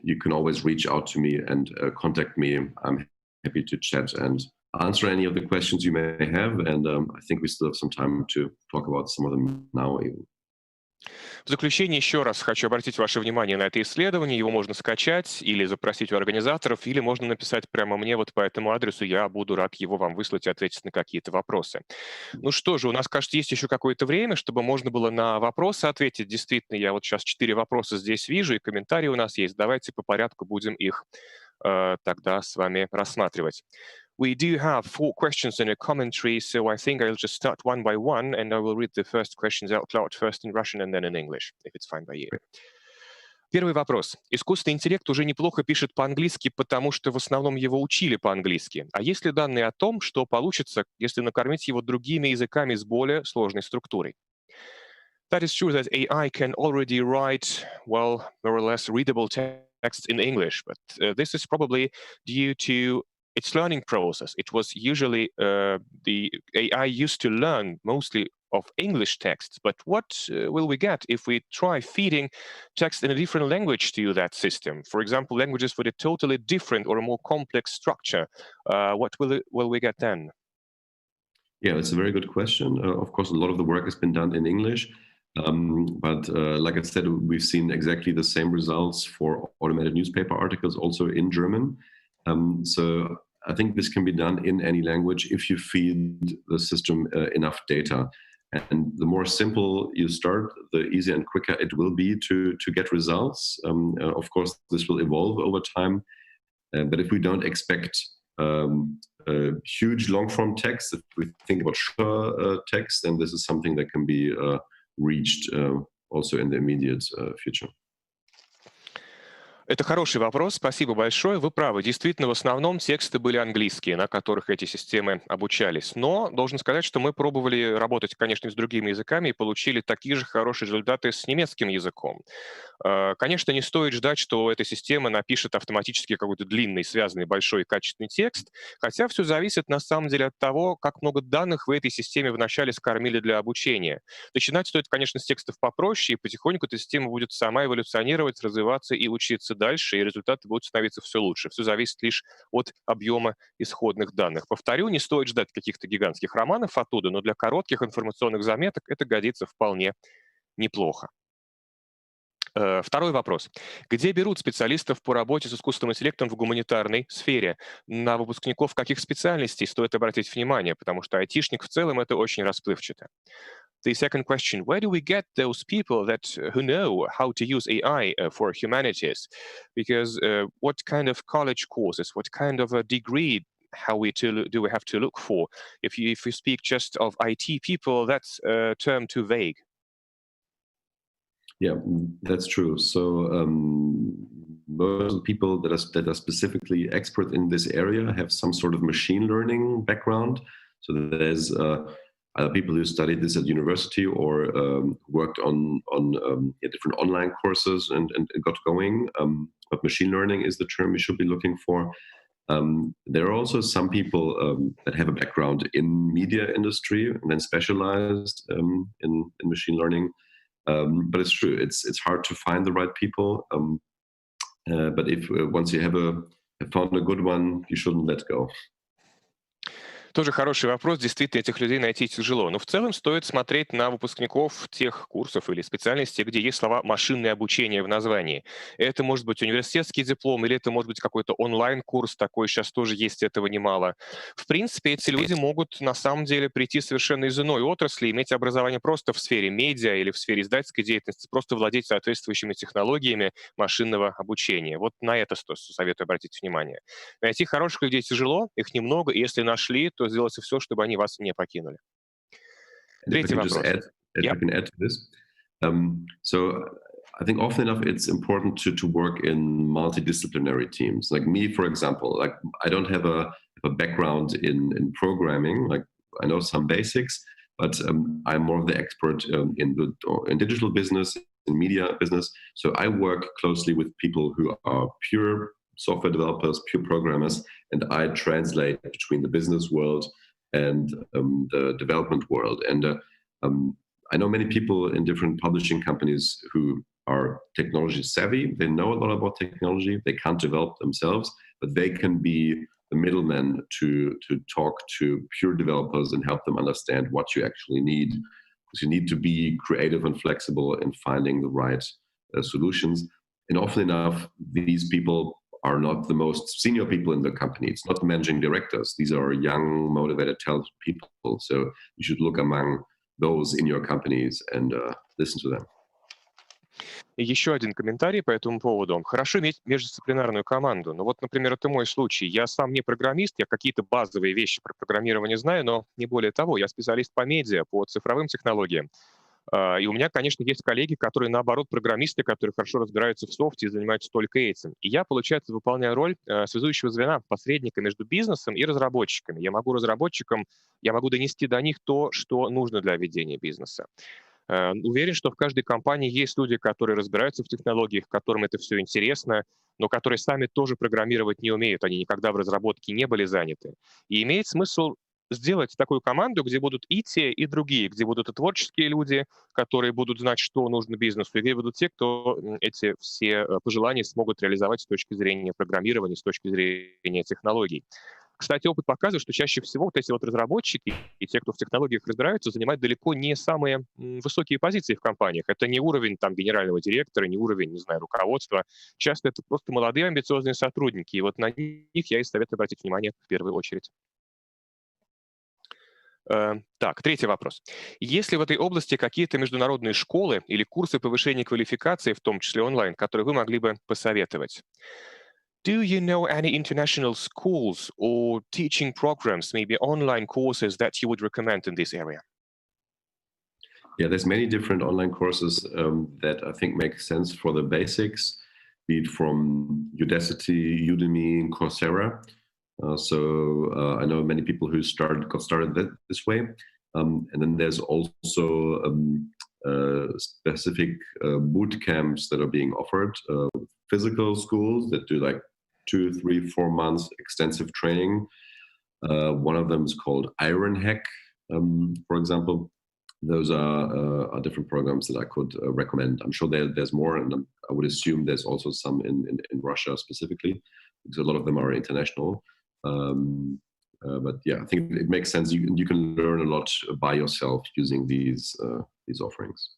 you can always reach out to me and contact me. I'm happy to chat and answer any of the questions you may have, and I think we still have some time to talk about some of them now even. В заключение еще раз хочу обратить ваше внимание на это исследование. Его можно скачать или запросить у организаторов, или можно написать прямо мне вот по этому адресу. Я буду рад его вам выслать и ответить на какие-то вопросы. Ну что же, у нас, кажется, есть еще какое-то время, чтобы можно было на вопросы ответить. Действительно, я вот сейчас 4 вопроса здесь вижу, и комментарии у нас есть. Давайте по порядку будем их тогда с вами рассматривать. We do have 4 questions in a commentary, so I think I'll just start one by one, and I will read the first questions out loud, first in Russian and then in English, if it's fine by you. Первый вопрос. Искусственный интеллект уже неплохо пишет по-английски, потому что в основном его учили по-английски. А есть ли данные о том, что получится, если накормить его другими языками с более сложной структурой? That is true that AI can already write, well, more or less readable text in English, but this is probably due to its learning process. It was usually the AI used to learn mostly of English texts, but what will we get if we try feeding text in a different language to that system? For example, languages with a totally different or a more complex structure. What will we get then? Yeah, that's a very good question. Of course, a lot of the work has been done in English. But like I said, we've seen exactly the same results for automated newspaper articles also in German. So I think this can be done in any language if you feed the system enough data. And the more simple you start, the easier and quicker it will be to get results. Of course, this will evolve over time. But if we don't expect huge long-form text, if we think about shorter text, then this is something that can be reached also in the immediate future. Это хороший вопрос, спасибо большое. Вы правы, действительно, в основном тексты были английские, на которых эти системы обучались. Но должен сказать, что мы пробовали работать, конечно, с другими языками и получили такие же хорошие результаты с немецким языком. Конечно, не стоит ждать, что эта система напишет автоматически какой-то длинный, связанный, большой и качественный текст, хотя все зависит на самом деле от того, как много данных вы этой системе вначале скормили для обучения. Начинать стоит, конечно, с текстов попроще, и потихоньку эта система будет сама эволюционировать, развиваться и учиться дальше, и результаты будут становиться все лучше. Все зависит лишь от объема исходных данных. Повторю, не стоит ждать каких-то гигантских романов оттуда, но для коротких информационных заметок это годится вполне неплохо. Второй вопрос. Где берут специалистов по работе с искусственным интеллектом в гуманитарной сфере? На выпускников каких специальностей стоит обратить внимание, потому что айтишник в целом это очень расплывчато. The second question, where do we get those people who know how to use AI for humanities? Because what kind of college courses, what kind of a degree do we have to look for? If you speak just of IT people, that's a term too vague. Yeah, that's true. So most of the people that are specifically expert in this area have some sort of machine learning background. So there's either people who studied this at university or worked on different online courses and got going. But machine learning is the term we should be looking for. There are also some people that have a background in media industry and then specialized in machine learning. But it's true, it's hard to find the right people. But if once you have found a good one, you shouldn't let go. Тоже хороший вопрос. Действительно, этих людей найти тяжело. Но в целом стоит смотреть на выпускников тех курсов или специальностей, где есть слова «машинное обучение» в названии. Это может быть университетский диплом или это может быть какой-то онлайн-курс. Такой сейчас тоже есть, этого немало. В принципе, эти люди могут на самом деле прийти совершенно из иной отрасли, иметь образование просто в сфере медиа или в сфере издательской деятельности, просто владеть соответствующими технологиями машинного обучения. Вот на это советую обратить внимание. Найти хороших людей тяжело, их немного, и если нашли, то сделайте все, чтобы они вас не покинули. Третий вопрос. If I can add to this. So I think often enough it's important to work in multidisciplinary teams. Like me, for example, like I don't have a background in programming. Like I know some basics, but I'm more of the expert in digital business, in media business. So I work closely with people who are pure software developers, pure programmers, and I translate between the business world and the development world. And I know many people in different publishing companies who are technology savvy. They know a lot about technology. They can't develop themselves, but they can be the middleman to talk to pure developers and help them understand what you actually need. Because you need to be creative and flexible in finding the right solutions. And often enough, these people are not the most senior people in the company. It's not the managing directors. These are young, motivated, talented people. So you should look among those in your companies and listen to them. И еще один комментарий по этому поводу. Хорошо иметь междисциплинарную команду. Ну вот, например, это мой случай. Я сам не программист, я какие-то базовые вещи про программирование знаю, но не более того. Я специалист по медиа, по цифровым технологиям. И у меня, конечно, есть коллеги, которые, наоборот, программисты, которые хорошо разбираются в софте и занимаются только этим. И я, получается, выполняю роль связующего звена, посредника между бизнесом и разработчиками. Я могу донести до них то, что нужно для ведения бизнеса. Уверен, что в каждой компании есть люди, которые разбираются в технологиях, которым это все интересно, но которые сами тоже программировать не умеют. Они никогда в разработке не были заняты. И имеет смысл сделать такую команду, где будут и те, и другие, где будут и творческие люди, которые будут знать, что нужно бизнесу, и где будут те, кто эти все пожелания смогут реализовать с точки зрения программирования, с точки зрения технологий. Кстати, опыт показывает, что чаще всего вот эти вот разработчики и те, кто в технологиях разбираются, занимают далеко не самые высокие позиции в компаниях. Это не уровень там генерального директора, не уровень, не знаю, руководства. Часто это просто молодые амбициозные сотрудники. И вот на них я и советую обратить внимание в первую очередь. Так, третий вопрос. Есть ли в этой области какие-то международные школы или курсы повышения квалификации, в том числе онлайн, которые вы могли бы посоветовать? Do you know any international schools or teaching programs, maybe online courses that you would recommend in this area? Yeah, there's many different online courses that I think make sense for the basics, be it from Udacity, Udemy, Coursera. I know many people who got started this way. And then there's also specific boot camps that are being offered, physical schools that do like 2, 3, 4 months extensive training. One of them is called Iron Hack, for example. Those are different programs that I could recommend. I'm sure there's more, and I would assume there's also some in Russia specifically, because a lot of them are international. But yeah, I think it makes sense. You can learn a lot by yourself using these offerings.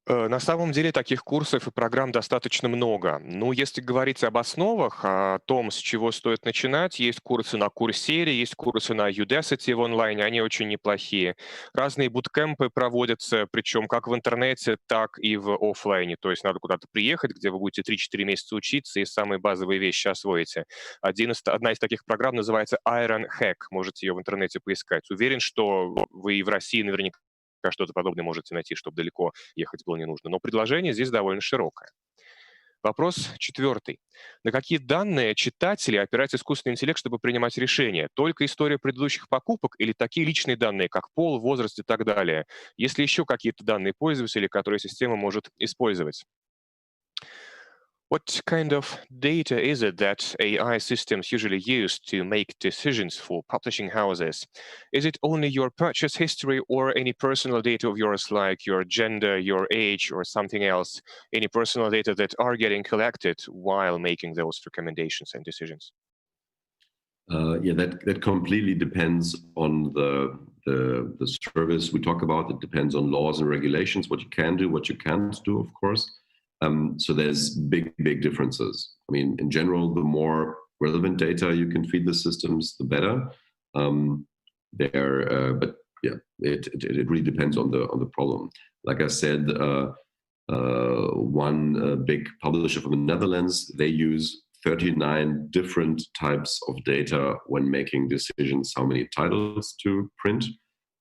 На самом деле таких курсов и программ достаточно много. Ну, если говорить об основах, о том, с чего стоит начинать, есть курсы на Coursera, есть курсы на Udacity в онлайне, они очень неплохие. Разные буткемпы проводятся, причем как в интернете, так и в офлайне. То есть надо куда-то приехать, где вы будете 3-4 месяца учиться и самые базовые вещи освоите. Одна из таких программ называется Iron Hack. Можете ее в интернете поискать. Уверен, что вы и в России наверняка что-то подобное можете найти, чтобы далеко ехать было не нужно. Но предложение здесь довольно широкое. Вопрос 4. На какие данные читатели опирается искусственный интеллект, чтобы принимать решения? Только история предыдущих покупок или такие личные данные, как пол, возраст и так далее? Есть ли еще какие-то данные пользователя, которые система может использовать? What kind of data is it that AI systems usually use to make decisions for publishing houses? Is it only your purchase history or any personal data of yours, like your gender, your age, or something else? Any personal data that are getting collected while making those recommendations and decisions? Yeah, that completely depends on the service we talk about. It depends on laws and regulations, what you can do, what you can't do, of course. So there's big differences. I mean, in general, the more relevant data you can feed the systems, the better. But yeah, it really depends on the problem. Like I said, one big publisher from the Netherlands, they use 39 different types of data when making decisions how many titles to print,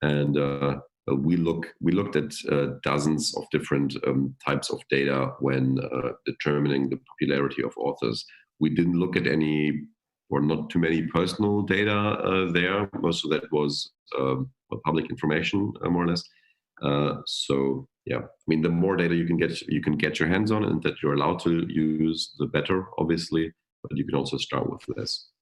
and we looked at dozens of different types of data when determining the popularity of authors. We didn't look at any or not too many personal data there. Most of that was public information, more or less. So yeah, I mean, the more data you can get your hands on and that you're allowed to use, the better, obviously. But you can also start with less.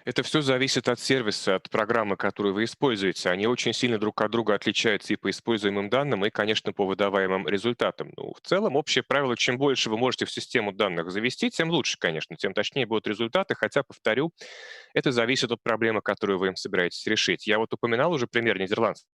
Это все зависит от сервиса, от программы, которую вы используете. Они очень сильно друг от друга отличаются и по используемым данным, и, конечно, по выдаваемым результатам. Ну, в целом, общее правило, чем больше вы можете в систему данных завести, тем лучше, конечно, тем точнее будут результаты, хотя, повторю, это зависит от проблемы, которую вы собираетесь решить. Я вот упоминал уже пример нидерландской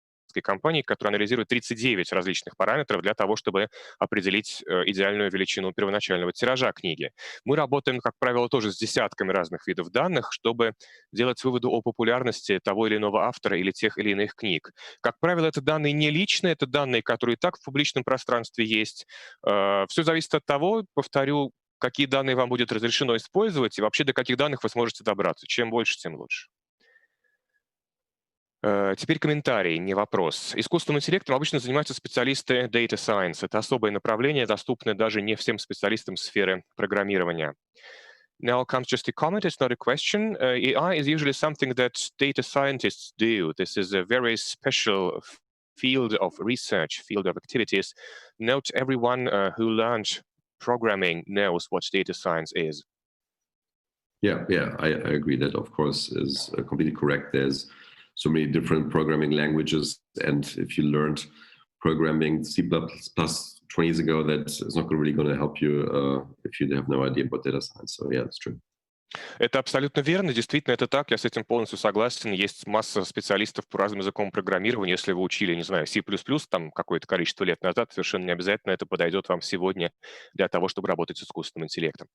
компании, которая анализирует 39 различных параметров для того, чтобы определить идеальную величину первоначального тиража книги. Мы работаем, как правило, тоже с десятками разных видов данных, чтобы делать выводы о популярности того или иного автора или тех или иных книг. Как правило, это данные не личные, это данные, которые и так в публичном пространстве есть. Все зависит от того, повторю, какие данные вам будет разрешено использовать и вообще до каких данных вы сможете добраться. Чем больше, тем лучше. Теперь комментарий, не вопрос. Искусственным интеллектом обычно занимаются специалисты Data Science. Это особое направление, доступное даже не всем специалистам сферы программирования. Now comes just a comment, it's not a question. AI is usually something that data scientists do. This is a very special field of research, field of activities. Not everyone who learned programming knows what data science is. Yeah, I agree. That, of course, is completely correct. There's so many different programming languages, and if you learned programming C++ 20 years ago, that is not really going to help you if you have no idea about data science. So yeah, that's true. Это абсолютно верно, действительно это так, я с этим полностью согласен. Есть масса специалистов по разным языкам программирования. Если вы учили, не знаю, C++ там какое-то количество лет назад, совершенно не обязательно это подойдет вам сегодня для того, чтобы работать с искусственным интеллектом.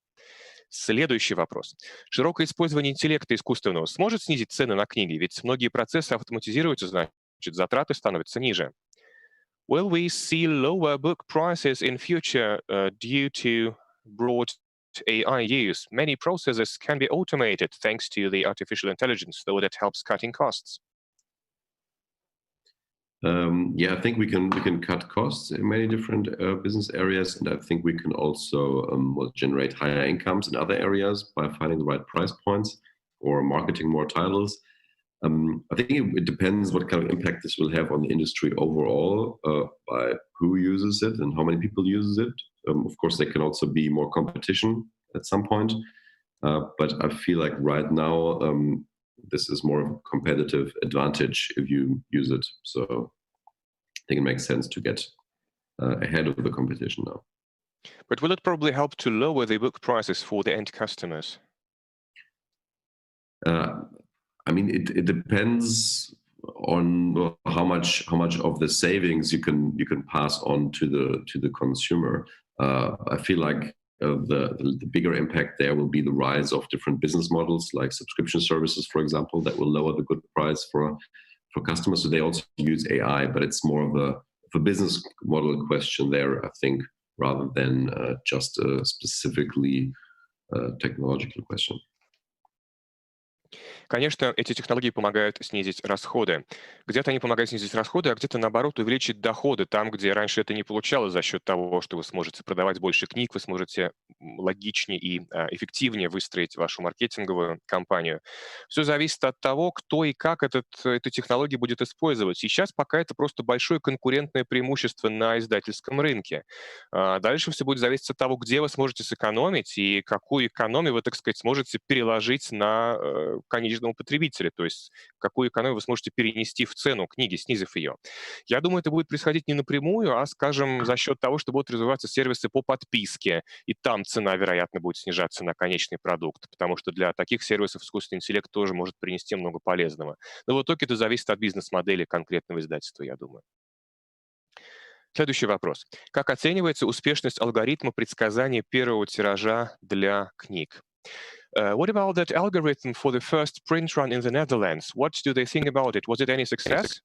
Следующий вопрос. Широкое использование интеллекта искусственного сможет снизить цены на книги? Ведь многие процессы автоматизируются, значит, затраты становятся ниже. Will we see lower book prices in future due to broad AI use? Many processes can be automated thanks to the artificial intelligence, though that helps cutting costs. Yeah, I think we can cut costs in many different business areas, and I think we can also generate higher incomes in other areas by finding the right price points or marketing more titles. I think it depends what kind of impact this will have on the industry overall, by who uses it and how many people uses it. Of course, there can also be more competition at some point, but I feel like right now this is more of a competitive advantage if you use it. So I think it makes sense to get ahead of the competition now. But will it probably help to lower the book prices for the end customers? I mean, it depends on how much of the savings you can pass on to the consumer. I feel like the bigger impact there will be the rise of different business models like subscription services, for example, that will lower the good price for customers. So they also use AI, but it's more of a business model question there, I think, rather than just a specifically technological question. Конечно, эти технологии помогают снизить расходы. Где-то они помогают снизить расходы, а где-то, наоборот, увеличить доходы там, где раньше это не получалось за счет того, что вы сможете продавать больше книг, вы сможете логичнее и эффективнее выстроить вашу маркетинговую кампанию. Все зависит от того, кто и как эту технологию будет использовать. Сейчас пока это просто большое конкурентное преимущество на издательском рынке. Дальше все будет зависеть от того, где вы сможете сэкономить и какую экономию вы, так сказать, сможете переложить на конечного потребителя, то есть какую экономию вы сможете перенести в цену книги, снизив ее. Я думаю, это будет происходить не напрямую, а, скажем, за счет того, что будут развиваться сервисы по подписке, и там цена, вероятно, будет снижаться на конечный продукт, потому что для таких сервисов искусственный интеллект тоже может принести много полезного. Но в итоге это зависит от бизнес-модели конкретного издательства, я думаю. Следующий вопрос. Как оценивается успешность алгоритма предсказания первого тиража для книг? What about that algorithm for the first print run in the Netherlands? What do they think about it? Was it any success?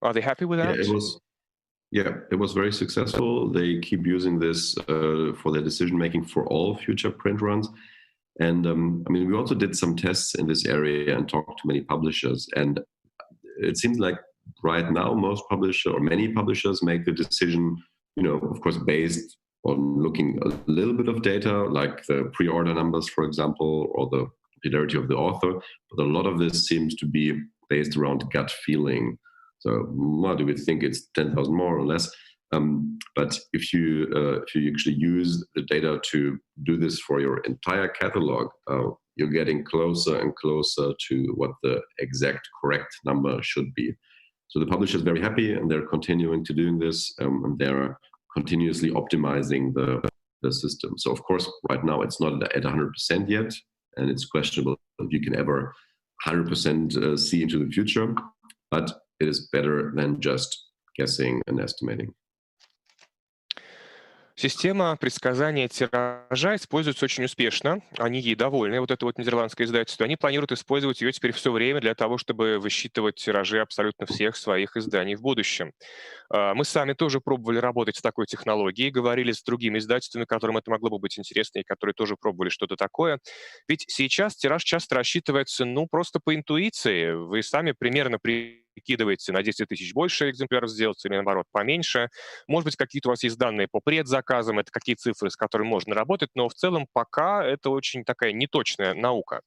Are they happy with Yeah, that? it was very successful. They keep using this for their decision making for all future print runs. And I mean, we also did some tests in this area and talked to many publishers. And it seems like right now, many publishers make the decision, of course, based on looking a little bit of data, like the pre-order numbers, for example, or the popularity of the author. But a lot of this seems to be based around gut feeling. So, what do we think it's 10,000 more or less? But if you actually use the data to do this for your entire catalog, you're getting closer and closer to what the exact correct number should be. So the publisher is very happy, and they're continuing to doing this, and they're continuously optimizing the system. So of course, right now it's not at 100% yet, and it's questionable if you can ever 100% see into the future. But it is better than just guessing and estimating. Система предсказания тиража используется очень успешно. Они ей довольны, вот это вот нидерландское издательство. Они планируют использовать ее теперь все время для того, чтобы высчитывать тиражи абсолютно всех своих изданий в будущем. Мы сами тоже пробовали работать с такой технологией, говорили с другими издательствами, которым это могло бы быть интересно, и которые тоже пробовали что-то такое. Ведь сейчас тираж часто рассчитывается, просто по интуиции. Вы сами примерно прикидываете, на 10 тысяч больше экземпляров сделать или, наоборот, поменьше. Может быть, какие-то у вас есть данные по предзаказам, это какие цифры, с которыми можно работать, но в целом пока это очень такая неточная наука.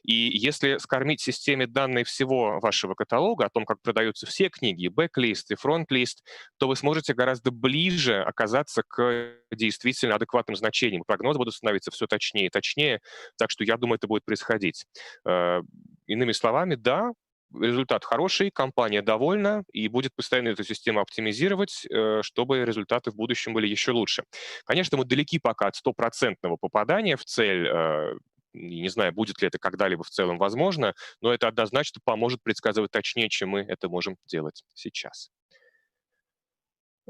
И если скормить системе данные всего вашего каталога, о том, как продаются все книги, бэк-лист и фронт-лист, то вы сможете гораздо ближе оказаться к действительно адекватным значениям. Прогнозы будут становиться все точнее и точнее, так что я думаю, это будет происходить. Иными словами, да, результат хороший, компания довольна и будет постоянно эту систему оптимизировать, чтобы результаты в будущем были еще лучше. Конечно, мы далеки пока от стопроцентного попадания в цель. Не знаю, будет ли это когда-либо в целом возможно, но это однозначно поможет предсказывать точнее, чем мы это можем делать сейчас.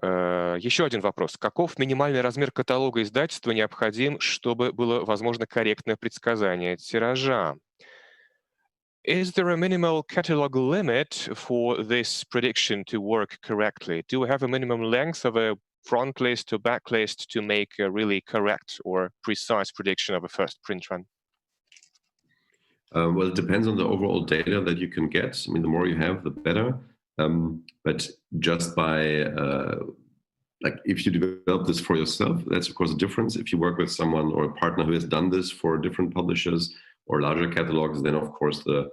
Еще один вопрос. Каков минимальный размер каталога издательства необходим, чтобы было возможно корректное предсказание тиража? Is there a minimal catalog limit for this prediction to work correctly? Do we have a minimum length of a front list or back list to make a really correct or precise prediction of a first print run? Well, it depends on the overall data that you can get. I mean, the more you have, the better. But just by if you develop this for yourself, that's of course a difference. If you work with someone or a partner who has done this for different publishers or larger catalogs, then of course the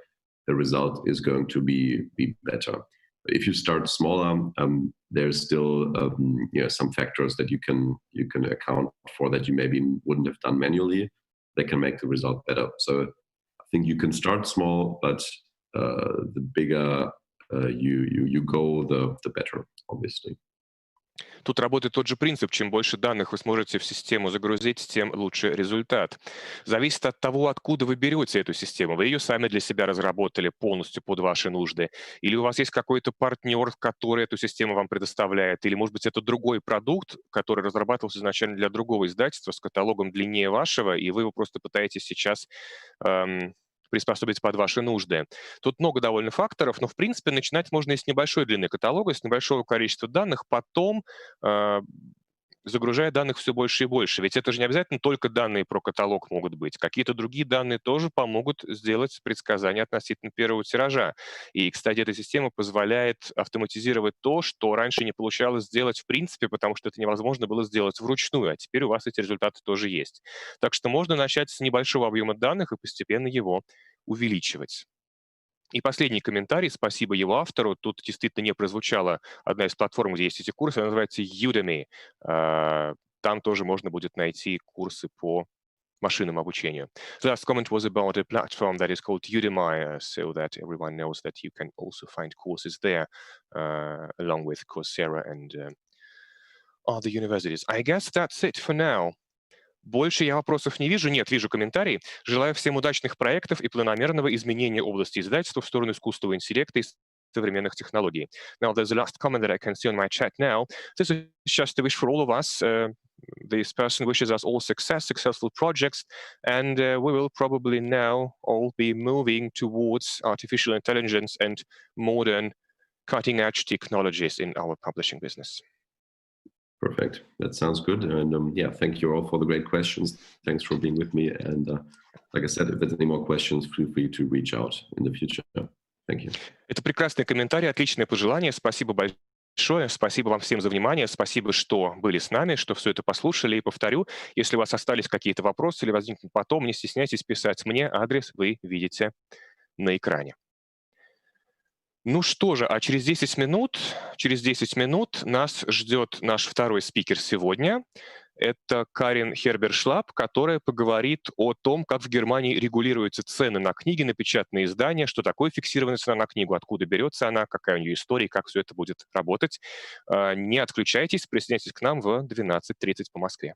result is going to be better. If you start smaller, there's still some factors that you can account for that you maybe wouldn't have done manually. That can make the result better. So I think you can start small, but the bigger you go, the better, obviously. Тут работает тот же принцип. Чем больше данных вы сможете в систему загрузить, тем лучше результат. Зависит от того, откуда вы берете эту систему. Вы ее сами для себя разработали полностью под ваши нужды. Или у вас есть какой-то партнер, который эту систему вам предоставляет. Или, может быть, это другой продукт, который разрабатывался изначально для другого издательства с каталогом длиннее вашего, и вы его просто пытаетесь сейчас приспособить под ваши нужды. Тут много довольно факторов, но, в принципе, начинать можно и с небольшой длины каталога, с небольшого количества данных. Потом загружает данных все больше и больше. Ведь это же не обязательно только данные про каталог могут быть. Какие-то другие данные тоже помогут сделать предсказания относительно первого тиража. И, кстати, эта система позволяет автоматизировать то, что раньше не получалось сделать в принципе, потому что это невозможно было сделать вручную, а теперь у вас эти результаты тоже есть. Так что можно начать с небольшого объема данных и постепенно его увеличивать. И последний комментарий, спасибо его автору. Тут действительно не прозвучала одна из платформ, где есть эти курсы, она называется Udemy. Там тоже можно будет найти курсы по машинному обучению. The last comment was about a platform that is called Udemy, so that everyone knows that you can also find courses there, along with Coursera and other universities. I guess that's it for now. Больше я вопросов не вижу. Нет, вижу комментарии. Желаю всем удачных проектов и планомерного изменения области издательства в сторону искусственного интеллекта и современных технологий. Now, there's the last comment that I can see on my chat now. This is just a wish for all of us. This person wishes us all success, successful projects, and we will probably now all be moving towards artificial intelligence and modern cutting-edge technologies in our publishing business. Perfect. That sounds good. And yeah, thank you all for the great questions. Thanks for being with me. And like I said, if there's any more questions, feel free to reach out in the future. Thank you. Это прекрасный комментарий, отличное пожелание. Спасибо большое. Спасибо вам всем за внимание. Спасибо, что были с нами, что все это послушали. И повторю, если у вас остались какие-то вопросы или возникнут потом, не стесняйтесь писать мне. Адрес вы видите на экране. Ну что же, а через 10 минут нас ждет наш второй спикер сегодня. Это Карин Хербершлап, которая поговорит о том, как в Германии регулируются цены на книги, на печатные издания, что такое фиксированная цена на книгу, откуда берется она, какая у нее история, как все это будет работать. Не отключайтесь, присоединяйтесь к нам в 12:30 по Москве.